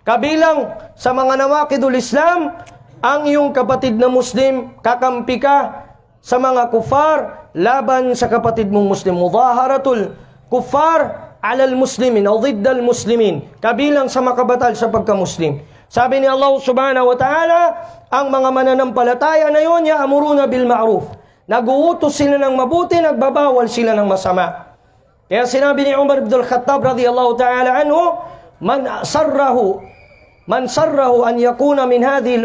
Kabilang sa mga nawakidul Islam, ang iyong kapatid na Muslim, kakampi ka sa mga kufar laban sa kapatid mong Muslim. Mudaharatul kufar alal muslimin o diddal muslimin, kabilang sa makabatal sa pagka-Muslim. Sabi ni Allah subhanahu wa ta'ala, ang mga mananampalataya na yun, ya'muruna bil ma'ruf. Nag-uutos sila ng mabuti, nagbabawal sila ng masama. Kaya sinabi ni Umar ibn al-Khattab radiyallahu ta'ala anhu, man sarrahu an yakuna min hadhihi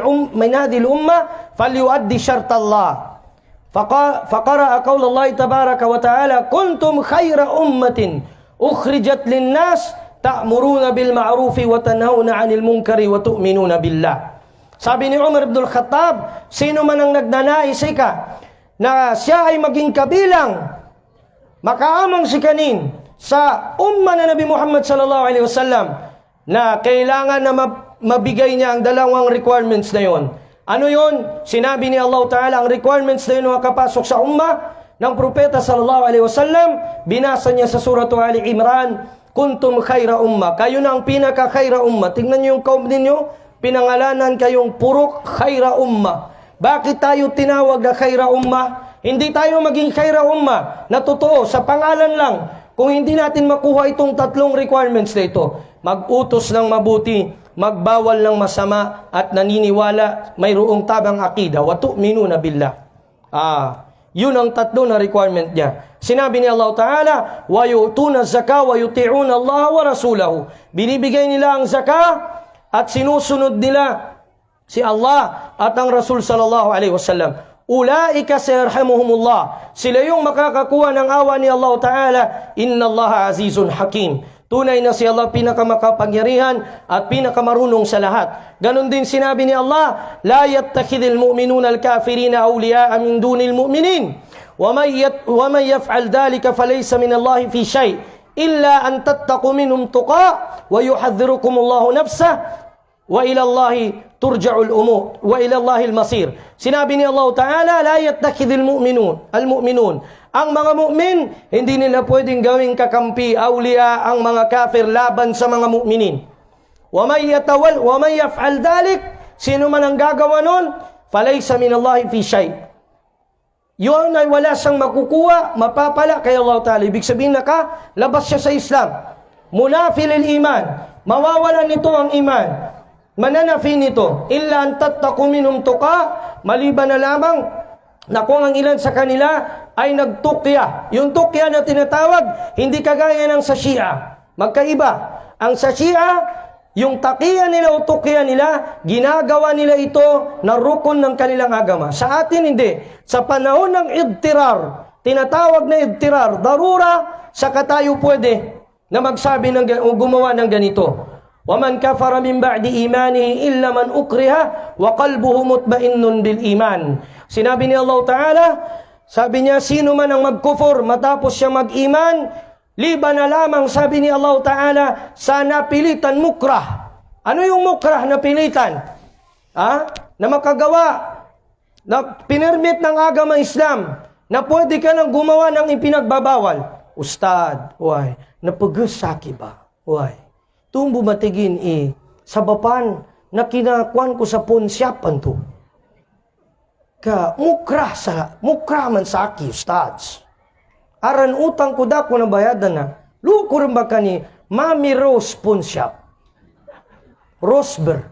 al-umma falyuaddi shart Allah. Faqara'a qaul Allah tabaraka wa ta'ala, kuntum khayra ummatin ukhrijat lin-nas ta'muruna bil ma'rufi wa tanhauna 'anil munkari wa tu'minuna billah. Sabi ni Umar ibn al-Khattab, sino man ang nagnanais na siya ay maging kabilang makaamang sikanin sa umma na Nabi Muhammad sallallahu alaihi wasallam, na kailangan na mabigay niya ang dalawang requirements na yon. Ano yon? Sinabi ni Allah Ta'ala, ang requirements na yun makapasok sa umma ng propeta sallallahu alaihi wasallam, binasa niya sa surah Ali Imran, kuntum khaira umma, kayo na ang pinaka khaira umma. Tingnan niyo yung kaum ninyo, pinangalanan kayong purok khaira umma. Bakit tayo tinawag na khaira umma? Hindi tayo maging khaira umma na totoo sa pangalan lang kung hindi natin makuha itong tatlong requirements na ito. Mag-utos ng mabuti, magbawal ng masama, at naniniwala mayroong tabang akida, wa tu'minuna billah. Yun ang tatlo na requirement niya. Sinabi ni Allah Ta'ala, wa yu'tuna zaka wa yuti'una Allah wa rasulahu. Binibigay nila ang zaka at sinusunod nila si Allah at ang Rasul sallallahu alaihi wasallam. Ulaika sayarhamuhumullah. Sila yung makakakuha ng awa ni Allah Ta'ala. Inna Allah azizun hakim. Tunay na si Allah pinakamakapangyarihan at pinakamarunong sa lahat. Ganon din sinabi ni Allah, la yattakhidhul mu'minuna al-kafirina awliya'a min dunil mu'minin. Wa may yaf'al dhalika falaysa min Allah fi shay' illa an tattaqu minhum tuqa wa yuhadhdhirukumullahu nafsah. Wa ila Allahi turja'ul umur wa ila Allahil masir. Sinabi ni Allah Ta'ala, la yattakhidhul mu'minun. Ang mga mu'min, hindi nila pwedeng gawing kakampi, awliya ang mga kafir laban sa mga mu'minin. Wa may yaf'al dhalik, sino man ang gagawa nun, falaysa min Allahi fi shay'. Yun ay wala siyang makukuha, mapapala kay Allah Ta'ala. Ibig sabihin labas siya sa Islam. Munafil al-iman, mawawalan nito ang iman. Mananafi nito, illa an tattaqu minhum tuqa, maliban na lamang na kung ang ilan sa kanila ay nagtukya. Yung tukya na tinatawag, hindi kagaya ng sa Shia. Magkaiba. Ang sa Shia, yung takiya nila o tukya nila, ginagawa nila ito na rukun ng kanilang agama. Sa atin hindi. Sa panahon ng idtirar, tinatawag na idtirar, darura, saka tayo pwede na magsabi o gumawa ng ganito. وَمَنْ كَفَرَ مِنْ بَعْدِ إِيمَانِهِ إِلَّا مَنْ أُكْرِهَ وَقَلْبُهُ مُطْمَئِنٌ بِالْإِيمَانِ. Sinabi ni Allah Ta'ala, sabi niya, sino man ang magkufur matapos siya mag-iman, liban na lamang, sabi ni Allah Ta'ala, sa napilitan mukrah. Ano yung mukrah na pilitan? Na makagawa, na pinirmit ng agama Islam, na pwede ka nang gumawa ng ipinagbabawal. Ustad, napagusaki ba? Tumbo matigin sa bapan na kinakuan ko sa punsyapan to. Mukra man sa aki, ustads. Aran utang ko dako na bayadan na. Luko rin ba ka ni Mami Rose Punsyap? Rosber.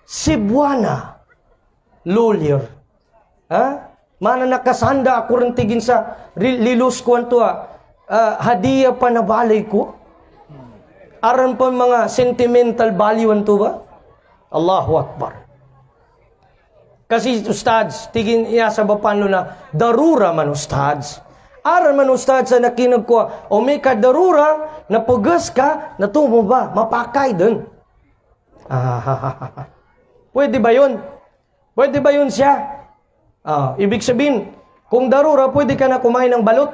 Cebuana. Lawyer. Mana nakasanda ako rin tigin sa lilus ko anto hadiya pa na balay ko. Aran pa mga sentimental value anto ba? Allahu Akbar. Kasi ustads, tigin iya sa bapano na darura man ustads. Aran man ustads sa nakinag ko, o may ka darura, napugas ka, natumo ba? Mapakay dun. Pwede ba yun? Pwede ba yun siya? Ibig sabihin, kung darura, pwede ka na kumain ng balot.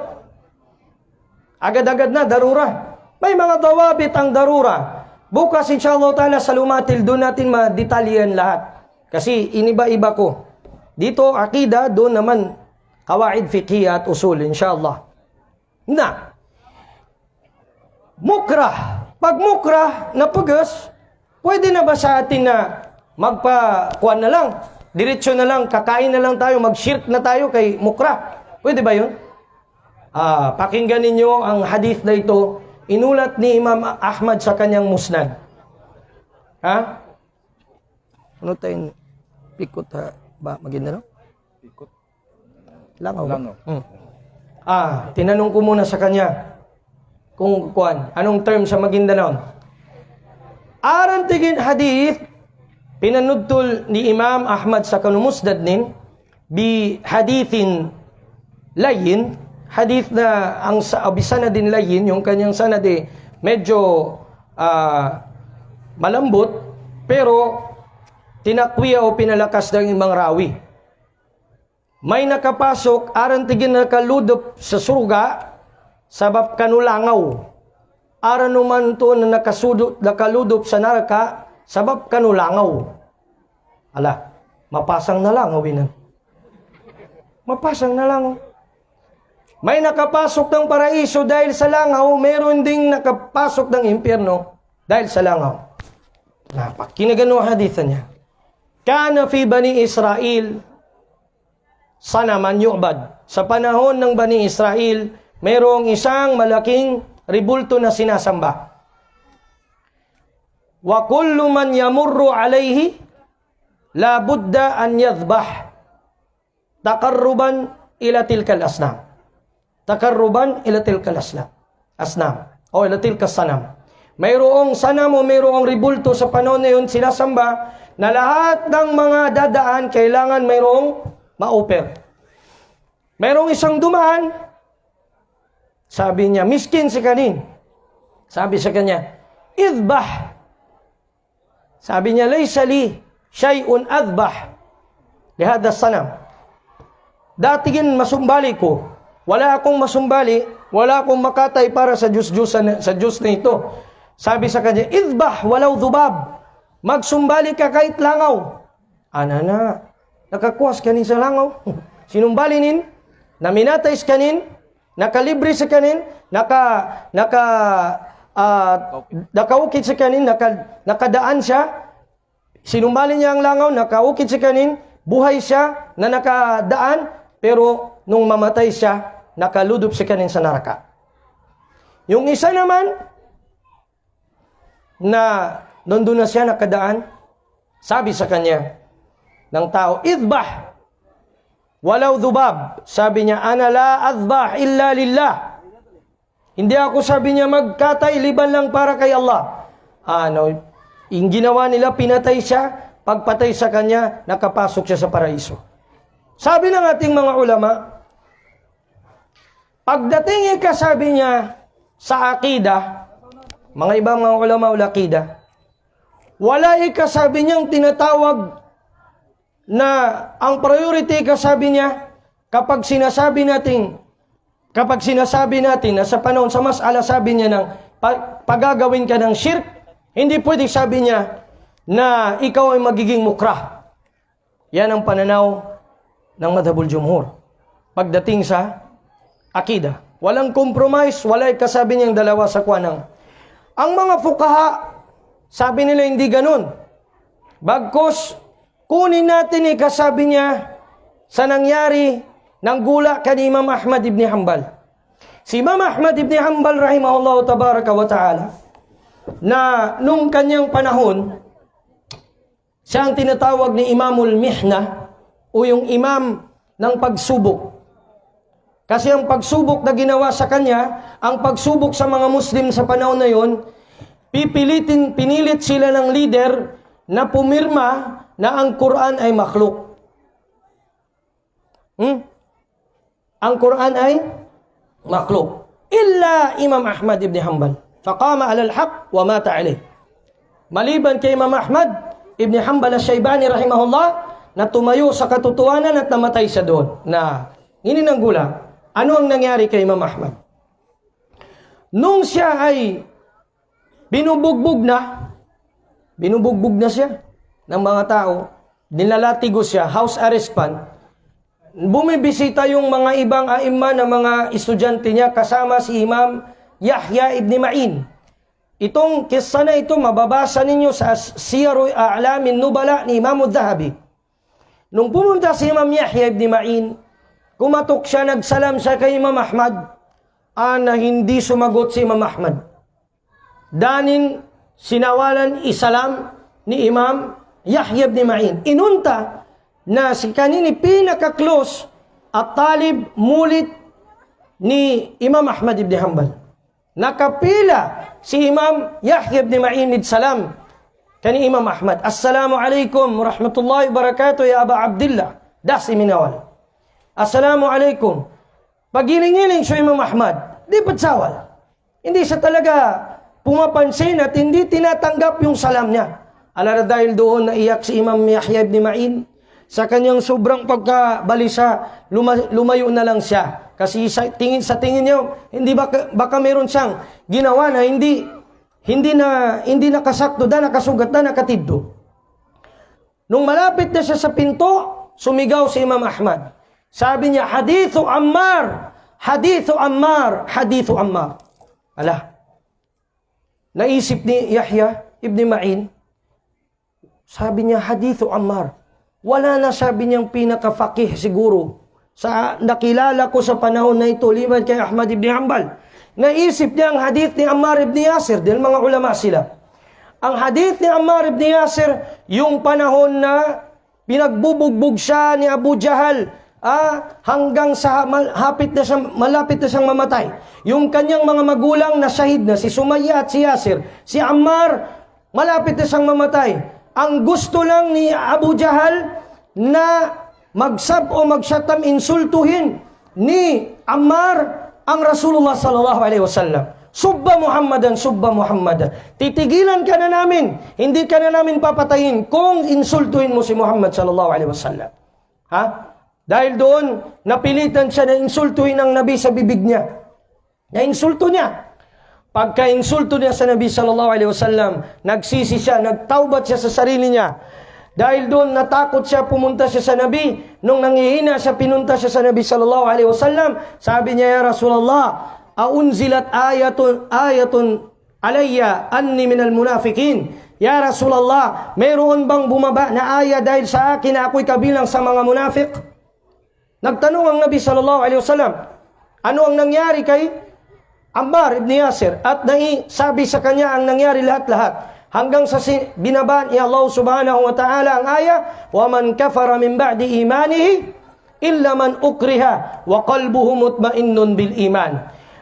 Agad-agad na, darura. May mga dawabit ang darura. Bukas, inshallah ta'ala, sa lumatil, doon natin madetalyan lahat. Kasi iniba-iba ko. Dito, akida, doon naman, kawaid fiqhiyya at usul, inshallah. Mukrah. Pag mukrah, napugas, pwede na ba sa atin na magpakuan na lang? diretso na lang, kakain na lang tayo, mag-shirk na tayo kay mukra. Pwede ba yun? Pakinggan ninyo ang hadith na ito, inulat ni Imam Ahmad sa kanyang musnad. Ha? Ano tayong pikot ha? Ba, maganda no? Pikot. Langaw. Langaw. Tinanong ko muna sa kanya kung anong term sa Maguindanao. Aran tigin hadith pinanudtol ni Imam Ahmad sa kanumusdad nin bi hadithin layin, hadith na ang sana din layin, yung kanyang sanad medyo malambot, pero tinakwiya o pinalakas ng ibang rawi. May nakapasok, aran tigin nakaludop sa surga, sabab kanulangaw. Aran naman to na nakaludop sa naraka, sabab kanulangaw. Ala, mapasang na lang, awinan. Mapasang na lang. May nakapasok ng paraiso dahil sa langaw, meron ding nakapasok ng impyerno dahil sa langaw. Kinagano hadithan niya. Kana fi Bani Israel, sanaman yu'bad. Sa panahon ng Bani Israel, merong isang malaking ribulto na sinasamba. Wa kullu man yamurru alayhi la budda an yadhbah taqarruban ila tilkal asnam. Taqarruban ila tilkal asnam. O ila tilkas sanam. Mayroong sanam o mayroong ribulto sa panahon na yun sinasamba na lahat ng mga dadaan kailangan mayroong ma-offer. Mayroong isang dumaan, sabi niya, miskin si kanin. Sabi sa kanya, idbah. Sabi niya, laysa li syai'un adbah lihada sanam. Datigin masumbali ko. Wala akong masumbali, wala akong makatay para sa Diyos na ito. Sabi sa kanya, idbah walau dhubab. Magsumbali ka kahit langaw. Anana, nakakuas kanin sa langaw. Sinumbali nin, naminatay sa kanin, nakalibre sa kanin, nakaukit sa kanin, nakadaan siya, sinumbali niya ang langaw, nakaukit sa kanin, buhay siya na nakadaan, pero nung mamatay siya, nakaludop sa kanin sa naraka. Yung isa naman, na nandun na siya nakadaan, sabi sa kanya, ng tao, idbah, walau dhubab. Sabi niya, ana la adbah illa lillah. Hindi ako, sabi niya, magkatay liban lang para kay Allah. Yung ginawa nila, pinatay siya, pagpatay sa kanya, nakapasok siya sa paraiso. Sabi ng ating mga ulama, pagdating sabi niya sa akida, mga ibang mga ulama ul akida, wala sabi niyang tinatawag na ang priority sabi niya, kapag sinasabi natin na sa panahon sa mas'ala, sabi niya ng pagagawin ka ng shirk, hindi pwede sabi niya na ikaw ay magiging mukrah. Yan ang pananaw ng madhabul jumhur. Pagdating sa akida, walang compromise, wala kasabi niyang dalawa sa kwanang. Ang mga fuqaha, sabi nila hindi ganun. Bagkos, kunin natin kasabi niya sa nangyari ng gula kay Imam Ahmad ibn Hanbal. Si Imam Ahmad ibn Hanbal rahimahullah tabaraka wa ta'ala, na nung kanyang panahon, siya ang tinatawag ni Imamul Mihna o yung imam ng pagsubok. Kasi ang pagsubok na ginawa sa kanya, ang pagsubok sa mga Muslim sa panahon na yon, pinilit sila ng leader na pumirma na ang Quran ay makhluk. Ang Quran ay makhluk. Illa Imam Ahmad ibn Hanbal. Faqama ala al-haq wa mata alayh. Maliban kay Imam Ahmad ibn Hanbal al-Shaybani rahimahullah, na tumayo sa katotohanan at namatay siya doon. Na ininanggula, ano ang nangyari kay Imam Ahmad? Nung siya ay binubugbog na siya ng mga tao, nilalatigo siya, house arrest pan, bumibisita yung mga ibang aimma na mga estudyante niya, kasama si Imam Yahya ibn Ma'in. Itong kisa na ito, mababasa ninyo sa Siyaru A'lamin Nubala ni Imam Adh-Dhahabi. Nung pumunta si Imam Yahya ibn Ma'in, kumatok siya, nagsalam siya kay Imam Ahmad, na hindi sumagot si Imam Ahmad. Danin sinawalan isalam ni Imam Yahya ibn Ma'in. Inunta na si kanini pinaka-close at talib mulit ni Imam Ahmad ibn Hanbal. Nakapila si Imam Yahya ibn Ma'in salam kani Imam Ahmad. Assalamu alaikum warahmatullahi wabarakatuh ya Aba Abdullah. Das iminawal. Assalamu alaikum. Pagiling-iling siya Imam Ahmad, di patsawal. Hindi siya talaga pumapansin at hindi tinatanggap yung salam niya. Alara dahil doon naiyak si Imam Yahya ibn Ma'in, sa kanyang sobrang pagkabalisa, lumayo na lang siya. Kasi sa tingin niya, hindi baka meron siyang ginawa na hindi nakasakto na, nakasugat na, nakatiddo. Nung malapit na siya sa pinto, sumigaw si Imam Ahmad. Sabi niya, Hadithu Ammar, Hadithu Ammar, Hadithu Ammar. Ala, naisip ni Yahya ibn Ma'in, sabi niya, Hadithu Ammar. Wala na, sabi niyang pinaka-fakih siguro sa nakilala ko sa panahon na ito, liban kay Ahmad ibn Hanbal. Naisip niya ang hadith ni Ammar ibn Yasir, dahil mga ulama sila. Ang hadith ni Ammar ibn Yasir, yung panahon na pinagbubugbog siya ni Abu Jahal, hanggang sa malapit na siyang mamatay. Yung kanyang mga magulang na shahid na, si Sumayya at si Yasir. Si Ammar, malapit na siyang mamatay. Ang gusto lang ni Abu Jahal na magsab o magsyatam, insultuhin ni Ammar ang Rasulullah sallallahu alaihi wasallam. Subba Muhammadan, subba Muhammadan. Titigilan ka na namin, hindi ka na namin papatayin kung insultuhin mo si Muhammad sallallahu alaihi wasallam. Dahil doon, napilitan siya na insultuhin ang Nabi sa bibig niya. Na-insulto niya. Pagka-insulto niya sa Nabi sallallahu alaihi wasallam, nagsisi siya, nagtaubat siya sa sarili niya. Dahil doon, natakot siya, pumunta siya sa Nabi. Nung nangihina siya, pinunta siya sa Nabi sallallahu alaihi wasallam. Sabi niya, Ya Rasulullah, aunzilat ayatun alayya anni minal munafikin. Ya Rasulullah, mayroon bang bumaba na aya dahil sa akin na ako'y kabilang sa mga munafik? Nagtanong ang Nabi sallallahu alaihi wasallam, ano ang nangyari kay Ammar ibn Yasir? At sabi sa kanya ang nangyari lahat-lahat. Hanggang sa binabaan ni Allah subhanahu wa ta'ala ang aya, وَمَنْ كَفَرَ مِنْ بَعْدِ إِيمَانِهِ إِلَّا مَنْ أُكْرِهَ وَقَلْبُهُ مُطْمَئِنٌ بِالْإِيمَانِ.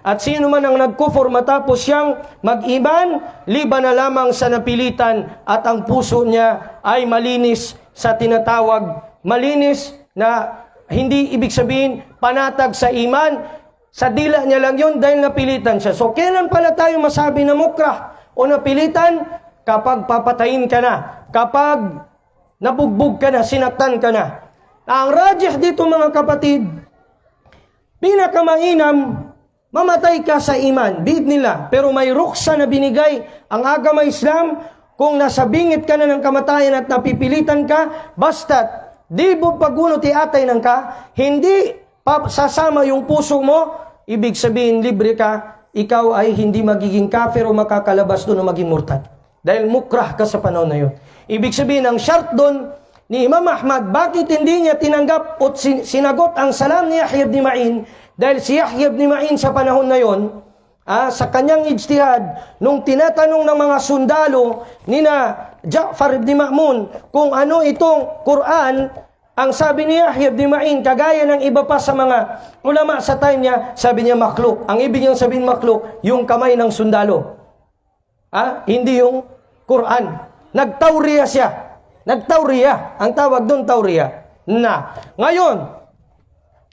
At sino man ang nagkufur matapos siyang mag-iman, liban na lamang sa napilitan at ang puso niya ay malinis sa tinatawag, malinis na hindi ibig sabihin panatag sa iman, sa dila niya lang yun dahil napilitan siya. So kailan pala tayo masabi na mukrah o napilitan? Kapag papatayin ka na, kapag nabugbog ka na, sinaktan ka na. Ang rajih dito mga kapatid, pinakamainam, mamatay ka sa iman, biidnillah. Pero may ruksa na binigay ang agama Islam, kung nasa bingit ka na ng kamatayan at napipilitan ka, basta't di mo pagunot iatay ng ka, hindi sasama yung puso mo, ibig sabihin libre ka, ikaw ay hindi magiging kafir o makakalabas doon o maging murtad. Dahil mukrah ka sa panahon na yun. Ibig sabihin, ang syart doon ni Imam Ahmad, bakit hindi niya tinanggap o sinagot ang salam ni Yahya ibn Ma'in? Dahil si Yahya ibn Ma'in sa panahon na yun, sa kanyang ijtihad, nung tinatanong ng mga sundalo ni na Ja'far ibn Ma'mun kung ano itong Quran, ang sabi ni Yahya ibn Ma'in, kagaya ng iba pa sa mga ulama sa time niya, sabi niya makhluk. Ang ibig niyang sabihin makhluk, yung kamay ng sundalo. Hindi yung Quran. Nagtauriya siya. Nagtauriya. Ang tawag doon, tauriya. Ngayon,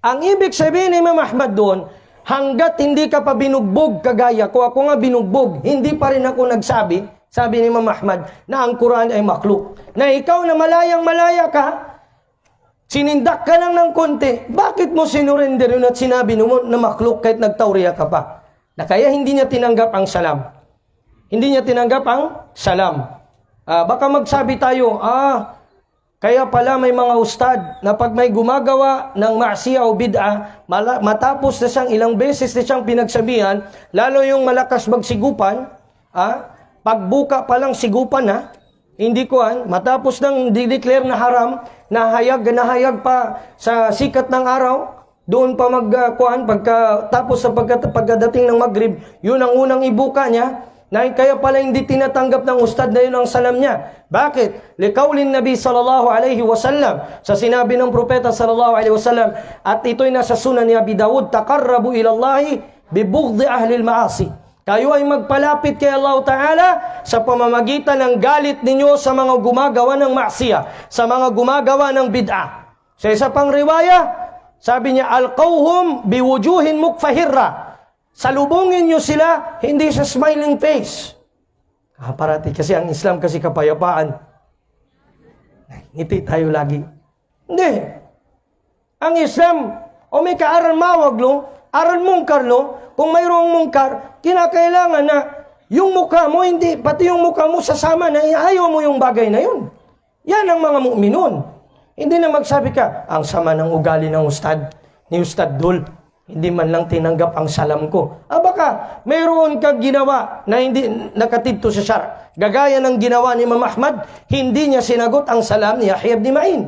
ang ibig sabihin ni Imam Ahmad doon, hanggat hindi ka pa binugbog kagaya ko, ako nga binugbog, hindi pa rin ako nagsabi, sabi ni Imam Ahmad, na ang Quran ay makhluk. Na ikaw na malayang-malaya ka, sinindak ka lang ng konti, bakit mo sinurrender yun at sinabi mo na makhluk kahit nagtauriya ka pa? Na kaya hindi niya tinanggap ang salam. Hindi niya tinanggap ang salam. Baka magsabi tayo, kaya pala may mga ustad na pag may gumagawa ng ma'siyah o bid'ah, matapos na siyang ilang beses na siyang pinagsabihan, lalo yung malakas magsigupan, pagbuka pa lang sigupan Hindi kuan, matapos nang di-declare na haram, nahayag pa sa sikat ng araw, doon pa magkuan pagkatapos sa pagkadating ng Maghrib, yun ang unang ibuka niya. Na kaya pala hindi tinatanggap ng ustad na yun ang salam niya. Bakit? Likaulin Nabi sallallahu alaihi wasallam, sa sinabi ng propeta sallallahu alaihi wasallam, at ito'y nasa sunan ni Abi Dawud, taqarrabu ilallahi bibughdhi ahli al-ma'asi. Kayo ay magpalapit kay Allah Ta'ala sa pamamagitan ng galit ninyo sa mga gumagawa ng maksiya, sa mga gumagawa ng bid'ah. Sa isa pang riwaya, sabi niya, alqawhum biwujuhin mukfahirra. Salubungin nyo sila, hindi sa smiling face. Parati kasi ang Islam kasi kapayapaan. Ngiti tayo lagi. Hindi. Ang Islam, o may kaaran mawag lo, aran mungkar lo, kung mayroong mungkar, kinakailangan na yung mukha mo, hindi, pati yung mukha mo sasama na ayaw mo yung bagay na yun. Yan ang mga mu'minun. Hindi na magsabi ka, ang sama ng ugali ng ustad, ni Ustad Dul. Hindi man lang tinanggap ang salam ko. Baka mayroon kang ginawa na hindi nakatidto sa syara. Gagaya ng ginawa ni Imam Ahmad, hindi niya sinagot ang salam ni Yahya ibn Ma'in.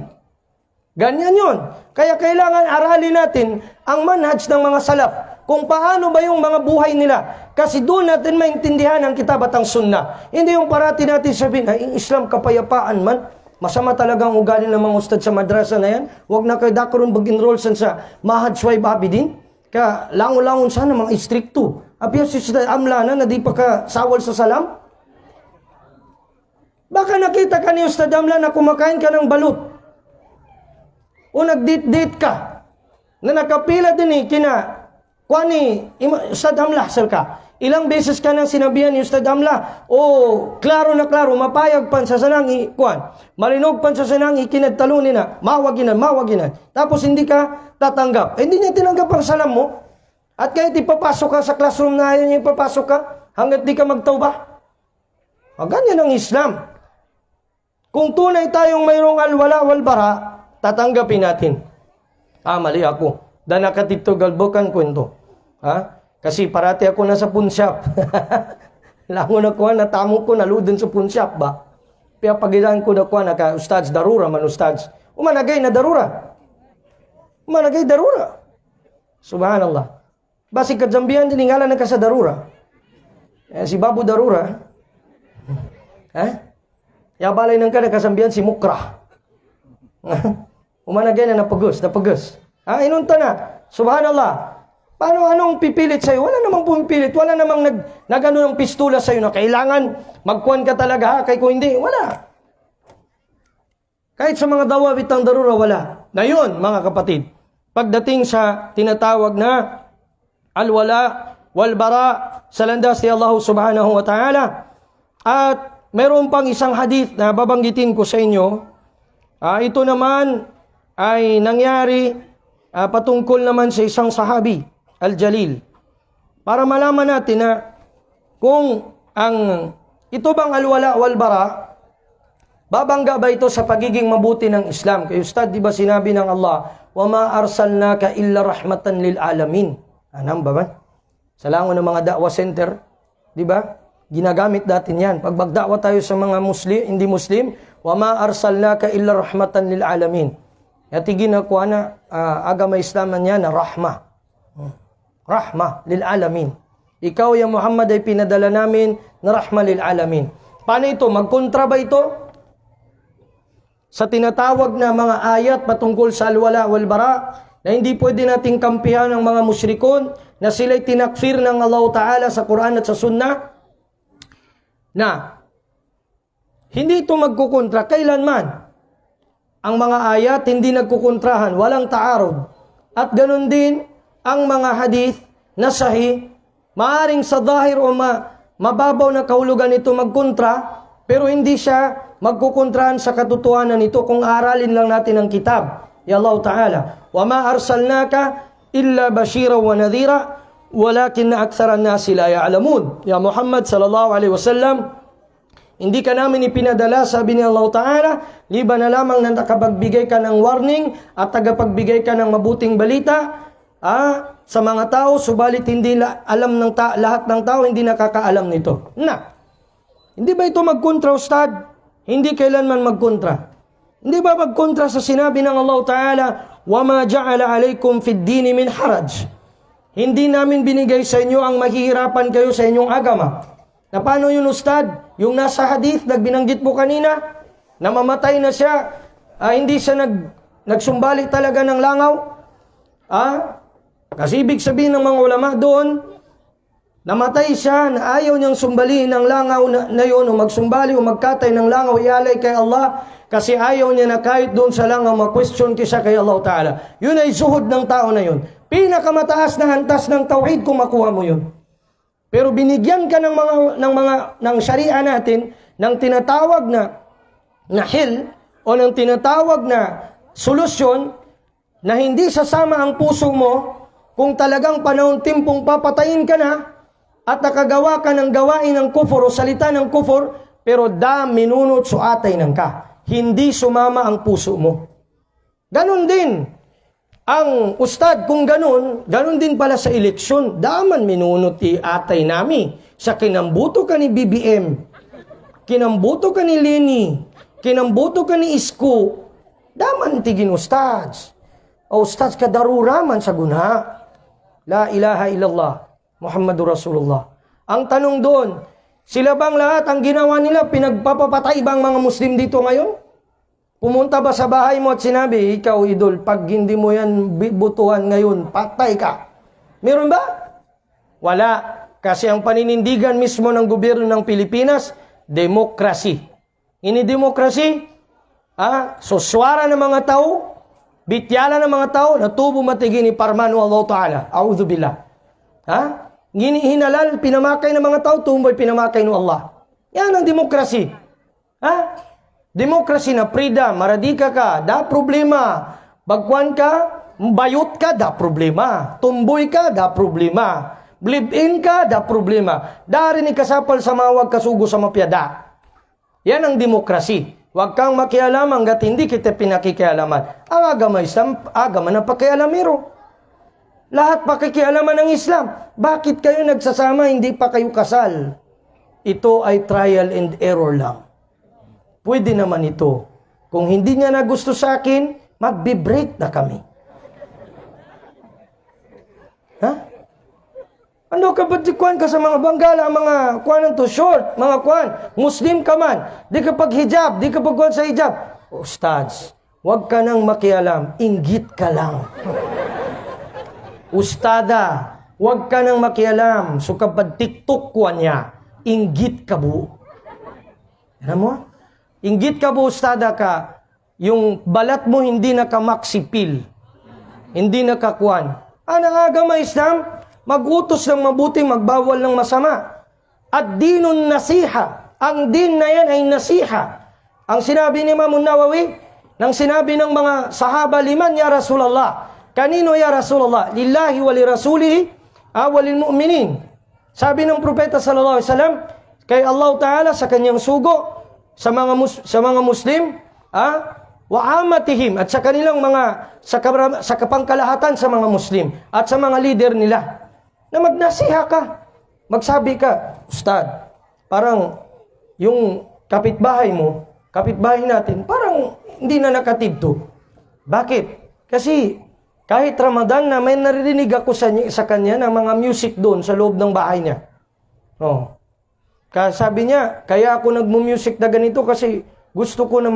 Ganyan yon. Kaya kailangan aralin natin ang manhaj ng mga salaf. Kung paano ba yung mga buhay nila. Kasi doon natin maintindihan ang kitab at ang sunnah. Hindi yung parati natin sabihin, ay Islam kapayapaan man. Masama talagang ugali ng mga ustad sa madrasa na yan. Huwag na kayo dakaroon mag-enroll sa Mahad Shuaib Abidin. Kaya langon-langon sana mga istrikto. Apiya si Ustad Amla na di pa ka sawal sa salam. Baka nakita ka ni Ustad Amla na kumakain ka ng balut. O nag-date-date ka. Na nakapila din kina kwani Ustad Amla sir ka. Ilang beses ka nang sinabihan ni Ustad Amla, klaro na klaro, mapayag pan sa sanang kuan. Marinog pan sa sanang ikinagtalunin na, mawaginan. Tapos hindi ka tatanggap. Hindi niya tinanggap ang salam mo. At kahit ipapasok ka sa classroom na ayaw niya ipapasok ka, hanggat di ka magtawbah. Ganyan ang Islam. Kung tunay tayong mayroong alwala wal bara, tatanggapin natin. Mali ako. Da nakatito galbokan kwento. Kasi parati ako nasa punsyap. Langon ako natamo ko naludon sa punsyap ba. Kaya pagilan ko na ko naka ustads darura man ustads. Umanagay na darura. Umanagay darura. Subhanallah. Basi kadzambian din ngalan na ka sa darura. Si Babu Darura. Ya balay nang ka nakasambihan si Mukra. Umanagay na napagus. Inunta na. Subhanallah. Paano anong pipilit sa'yo? Wala namang pumipilit. Wala namang nagano ng pistula sa'yo na kailangan magkuhan ka talaga. Kaya kung hindi, wala. Kahit sa mga dawawit ang darura, wala. Na yun, mga kapatid, pagdating sa tinatawag na alwala, walbara, sa landas ni Allah subhanahu wa ta'ala. At meron pang isang hadith na babanggitin ko sa inyo. Ito naman ay nangyari patungkol naman sa isang sahabi. Al-Jalil. Para malaman natin na kung ito bang alwala wal bara, babangga ba ito sa pagiging mabuti ng Islam? Kay Ustad, di ba sinabi ng Allah, wa ma arsalnaka illa rahmatan lil alamin. Anam ba ba? Sa langon ng mga da'wa center, di ba? Ginagamit natin yan. Pag magda'wa tayo sa mga Muslim, hindi Muslim, wa ma arsalnaka illa rahmatan lil alamin. At iginakuha na agama Islaman niya na rahma. Rahma lil alamin. Ikaw ya Muhammad ay pinadala namin na rahma lil alamin. Paano ito? Magkontra ba ito sa tinatawag na mga ayat patungkol sa alwala wal bara na hindi pwede nating kampihan ng mga musyrikon na sila'y tinakfir ng Allah Ta'ala sa Quran at sa Sunnah? Na hindi ito magkukontra kailanman. Ang mga ayat hindi nagkukontrahan, walang taarod. At ganun din ang mga hadith na sahih, maaring sa dahir o mababaw na kahulugan nito magkontra, pero hindi siya magkukontrahan sa katotohanan nito kung aralin lang natin ang kitab. Ya Allah Ta'ala, wa ma arsalnaka illa bashira wa nadhira, walakin aktharan nasi la ya'lamun. Ya Muhammad sallallahu alaihi wasallam, hindi ka namin ipinadala, sabi ni Allah Ta'ala, liban na lamang na nakapagbigay ka ng warning at tagapagbigay ka ng mabuting balita sa mga tao, subalit hindi alam ng lahat ng tao, hindi nakakaalam nito. Hindi ba ito magkontra, Ustad? Hindi kailanman magkontra. Hindi ba magkontra sa sinabi ng Allah Ta'ala, وَمَا جَعَلَ عَلَيْكُمْ فِي الدِّينِ مِنْ حَرَجٍ. Hindi namin binigay sa inyo ang mahihirapan kayo sa inyong agama. Na paano yun, Ustad? Yung nasa hadith, nagbinanggit mo kanina, namamatay na siya, hindi siya nagsumbalik talaga ng langaw. Kasi ibig sabihin ng mga ulama doon, namatay siya na ayaw niyang sumbalihin ng langaw na yun, o magsumbali o magkatay ng langaw, ialay kay Allah, kasi ayaw niya na kahit doon sa langaw, ma-question kisa kay Allah Ta'ala. Yun ay zuhud ng tao na yun. Pinakamataas na hantas ng tawhid kung makuha mo yun. Pero binigyan ka ng sharia natin, ng tinatawag na hil, o ng tinatawag na solusyon, na hindi sasama ang puso mo, kung talagang panahon timpong papatayin ka na, at nakagawa ka ng gawain ng kufur o salita ng kufur, pero minunot suatay ng ka. Hindi sumama ang puso mo. Ganon din. Ang ustad, kung ganon din pala sa eleksyon. Daman minunot atay nami. Sa kinambuto ka ni BBM, kinambuto ka ni Leni, kinambuto ka ni Isko, daman tigin ustads. O ustads kadaruraman sa guna. La ilaha illallah. Muhammadur Rasulullah. Ang tanong doon, sila bang lahat ang ginawa nila, pinagpapapatay bang mga Muslim dito ngayon? Pumunta ba sa bahay mo at sinabi, ikaw idol, pag hindi mo yan butuhan ngayon, patay ka. Meron ba? Wala. Kasi ang paninindigan mismo ng gobyerno ng Pilipinas, demokrasi. Ini demokrasi, suswara ng mga tao, bityala ng mga tao, natubo matigi ni Parmano Allah Ta'ala. A'udzubillah. Hinalal, pinamakay ng mga tao, tumboy pinamakay ng Allah. Yan ang demokrasi. Demokrasi na freedom, maradika ka, da problema. Bagwan ka, bayot ka, da problema. Tumboy ka, da problema. Believe-in ka, da problema. Dari ni kasapal sa mawag kasugo sa mapyada. Yan ang demokrasi. Huwag kang makialam hanggat hindi kita pinakikialaman. Ang agama Islam, agama na pakialamero. Lahat pakikialaman ng Islam. Bakit kayo nagsasama, hindi pa kayo kasal? Ito ay trial and error lang. Pwede naman ito. Kung hindi niya na gusto sa akin, magbe-break na kami. Ano ka ba't kuwan ka sa mga Banggala, mga kuwan to short, mga kuwan, Muslim ka man, di ka pag hijab, di ka pag kuwan sa hijab. Ustads, huwag ka nang makialam, inggit ka lang. Ustada, huwag ka nang makialam. So kapag TikTok ko niya, inggit ka bu. Alam mo? Inggit ka bu, ustada ka. Yung balat mo hindi nakamaksipil. Hindi nakakuan. Ang agama Islam, mag-utos ng mabuti, magbawal ng masama. At dinun nasiha. Ang din na yan ay nasiha. Ang sinabi ni Imam Nawawi, nang sinabi ng mga sahaba, liman ya Rasulullah. Kanino ya Rasulullah? Lillahi wa li rasulihi walil mu'minin. Sabi ng propeta sallallahu alaihi wasallam kay Allah Ta'ala sa kanyang sugo sa mga Muslim, wa amatihim, at sa kanilang mga sa kapangkalahatan sa mga Muslim at sa mga leader nila, na magnasiha ka. Magsabi ka, Ustad, parang yung kapitbahay mo, kapitbahay natin, parang hindi na nakatidto. Bakit? Kasi kahit Ramadan na may naririnig ako sa kanya ng mga music doon sa loob ng bahay niya. Sabi niya, kaya ako nagmu-music na ganito kasi gusto ko na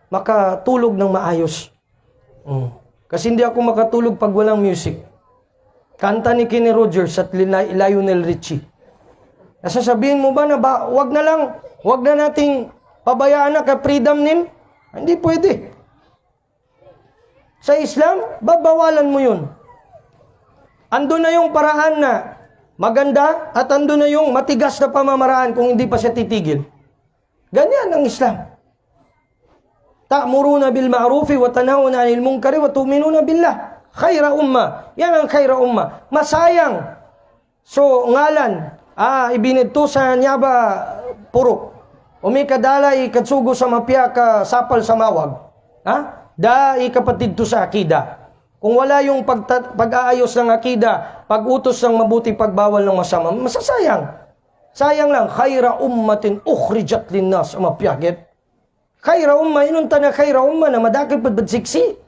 makatulog ng maayos. Kasi hindi ako makatulog pag walang music. Kanta ni Kenny Rogers at Lionel Richie. Nasasabihin mo ba na wag na nating pabayaan na ka-freedom nim? Hindi pwede. Sa Islam, babawalan mo yun. Ando na yung paraan na maganda at ando na yung matigas na pamamaraan kung hindi pa siya titigil. Ganyan ang Islam. Ta'muruna bil ma'rufi wa tanahuna 'anil munkari wa tu'minuna billah. Khaira umma. Yan ang khaira umma. Masayang. So, ngalan, ibinidto sa nyaba purok. Umikadalay katsugo sa mapya ka sapal sa mawag. Kapatid to sa akida. Kung wala yung pag-aayos ng akida, pag-utos ng mabuti, pagbawal ng masama, masasayang. Sayang lang, khaira ummatin ukhrijat linnas, mapyagit. Khaira umma, inunta na khaira umma na madakil padbadsiksi.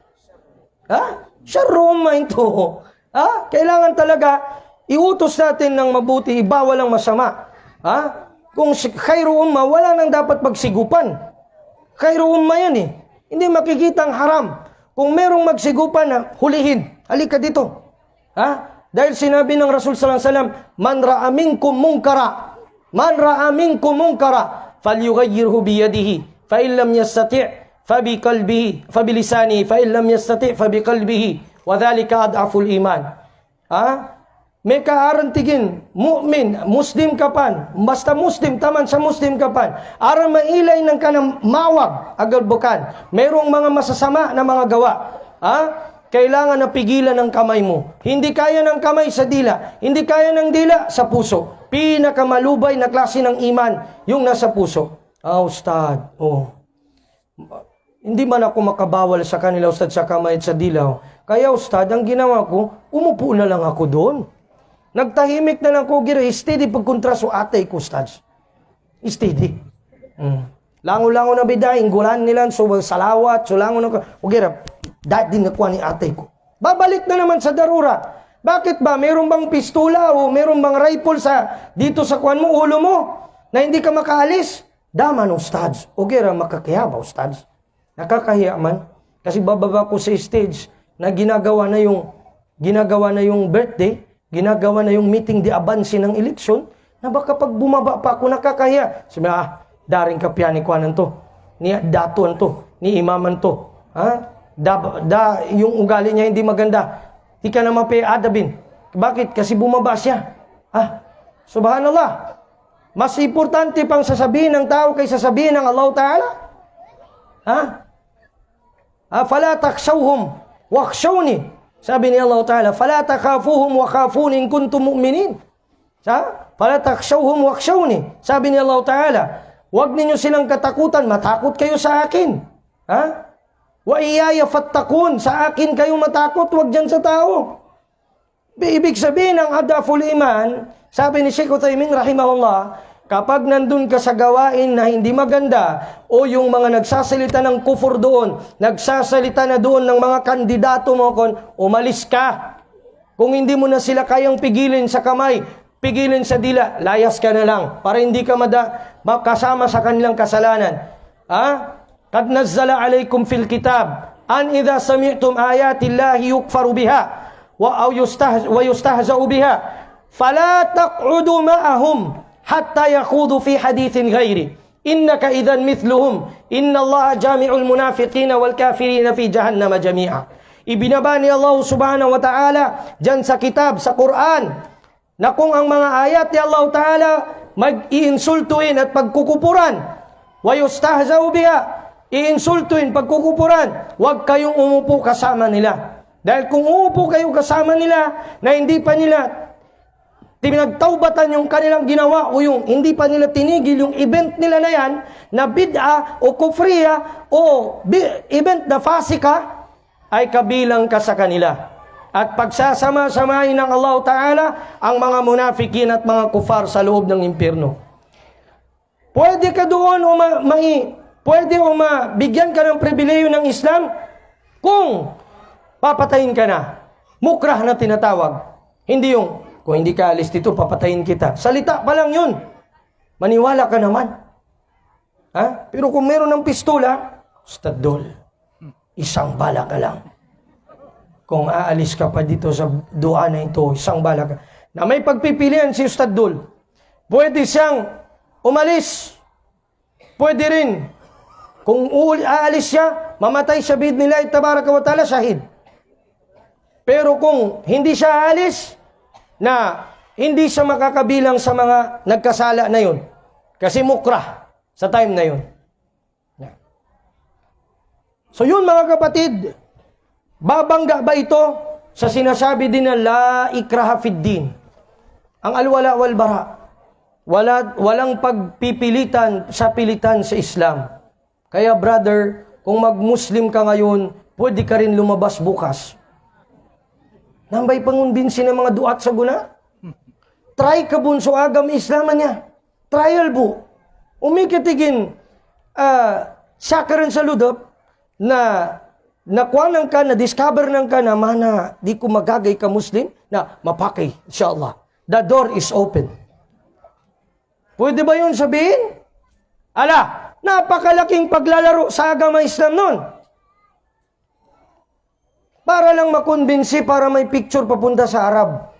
Ha? Syarru umma ito. Ha? Kailangan talaga iutos natin ng mabuti, ibawal ang masama. Ha? Kung khairu umma, wala nang dapat pagsigupan. Khairu umma yan eh. Hindi makikita ang haram. Kung merong magsigupan na, hulihin. Halika dito. Ha? Dahil sinabi ng Rasul sallallahu alaihi wasallam, man ra'a minkum munkara, falyughayyirhu biyadihi, fa in lam yastati' fabiqalbihi, fabilisanihi, fa in lam yastati' fabiqalbihi, wa dhalika ad'aful iman. Ha? May kaarantigin, mu'min, muslim ka pan, basta muslim, taman sa muslim ka pan, aram mailay ng kanang mawag, agalbukan, merong mga masasama na mga gawa, ha? Kailangan na pigilan ng kamay mo. Hindi kaya ng kamay sa dila, hindi kaya ng dila sa puso. Pinakamalubay na klase ng iman, yung nasa puso. Ustad, hindi man ako makabawal sa kanila, Ustad, sa kamay at sa dila. Kaya, Ustad, ang ginawa ko, umupo na lang ako doon. Nagtahimik na lang ko, gira, steady pagkontra so atay ko, Ustad. Steady. Lango-lango na bidahin, gulan nila, so salawat, so lango na ko. Gira, dahil din nakuha ni atay ko. Babalik na naman sa darura. Bakit ba? Meron bang pistola o meron bang rifle dito sa kuwan mo, ulo mo, na hindi ka makaalis? Daman, Ustad. Gira, makakaya ba, Ustad? Nakakahiya man. Kasi bababa ko sa stage na ginagawa na yung birthday, ginagawa na yung meeting di abansi ng eleksyon, na baka pag bumaba pa ako nakakahiya. Sabi, daring kapyan ni kuwanan to, ni datuan to, ni imaman to. Ha? Yung ugali niya hindi maganda. Di ka naman adabin. Bakit? Kasi bumaba siya. Ha? Subhanallah. Mas importante pang sasabihin ng tao kaysa sasabihin ng Allah Ta'ala. Ha? Fala takshawhum wakhshawni. Sabi ni Allah Ta'ala, fala takhafuhum wa khafuni in kuntum mu'minin. Fala takshawhum wakhshawni. Sabi ni Allah Ta'ala, huwag ninyo silang katakutan, matakot kayo sa akin. Ha? Wa iyaya fattakun, sa akin kayo matakot, huwag dyan sa tao. Ibig sabihin ng adaful iman, sabi ni Sheikh Uthaymin rahimahullah, kapag nandun ka sa gawain na hindi maganda, o yung mga nagsasalita ng kufur doon, nagsasalita na doon ng mga kandidato mo, umalis ka. Kung hindi mo na sila kayang pigilin sa kamay, pigilin sa dila, layas ka na lang, para hindi ka kasama sa kanilang kasalanan. Ha? Qad nazzala alaykum fil kitab an idha sami'tum ayati Allahi yukfaru biha wa yustahza'u biha fala taq'udu ma'ahum hatta yakhudu fi hadithin ghairi innaka idhan mithluhum inna Allaha jami'ul munafiqina wal kafirina fi jahannama jami'a. Ibinaba ni Allah subhanahu wa ta'ala dyan sa kitab, sa Quran, na kung ang mga ayat ni Allah Ta'ala mag-iinsultuin at pagkukupuran, wa yustahza'u biha, iinsultuin, pagkukupuran, huwag kayong umupo kasama nila. Dahil kung umupo kayo kasama nila na hindi pa nila pinagtaubatan yung kanilang ginawa o yung hindi pa nila tinigil yung event nila na yan, na bid'a o kufriya o event na fasika, ay kabilang ka sa kanila. At pagsasama-samahin ng Allah Ta'ala ang mga munafikin at mga kufar sa loob ng impyerno. Pwede ka doon pwede o mabigyan ka ng pribileyo ng Islam kung papatayin ka na. Mukrah na tinatawag. Hindi yung, kung hindi ka alis dito, papatayin kita. Salita pa lang yun. Maniwala ka naman. Ha? Pero kung meron ng pistola, Ustad, isang bala ka lang. Kung aalis ka pa dito sa dua na ito, isang bala ka. Na may pagpipilian si Ustad Dul. Pwede siyang umalis. Pwede rin. Kung aalis siya, mamatay siya bi'idhnillahi tabaraka wa ta'ala, shahid. Pero kung hindi siya aalis, na hindi siya makakabilang sa mga nagkasala na yun. Kasi mukrah sa time na yun. So yun mga kapatid, babangga ba ito sa sinasabi din na la ikraha fid din? Ang alwala wal bara. Walang pagpipilitan sa pilitan sa Islam. Kaya brother, kung mag-Muslim ka ngayon, pwede ka rin lumabas bukas. Nambay pangunbinsi ng mga duat sa guna. Try ka bunso agam Islam niya. Trial bu. Umikitigin sakaran sa ludop, na nakuha ng ka, na-discover ng ka na mana, di ko magagay ka Muslim, na mapakay, insyaAllah. The door is open. Pwede ba yun sabihin? Ala, napakalaking paglalaro sa agama Islam nun. Para lang makonbinsi, para may picture papunta sa Arab.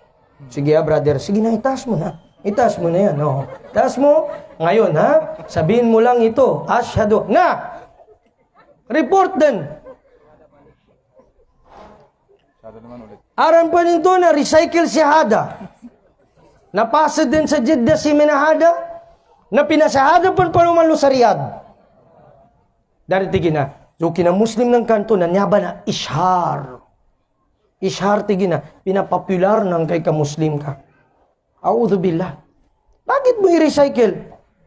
Sige brother, sige na, itaas mo na. Itaas mo na yan. Oh. Itaas mo. Ngayon ha, sabihin mo lang ito. Ashhadu na. Report din. Aran pa nito na recycle si Hada. Napasa din sa Jeddah si Minahada. Na pinasahada pa lumalo sa Riyadh. Dari tigin na. So kina Muslim ng kanto na nyaba na ishar. Ishar tigin na. Pinapopular ng kay ka-Muslim ka. A'udhu billah. Bakit mo i-recycle?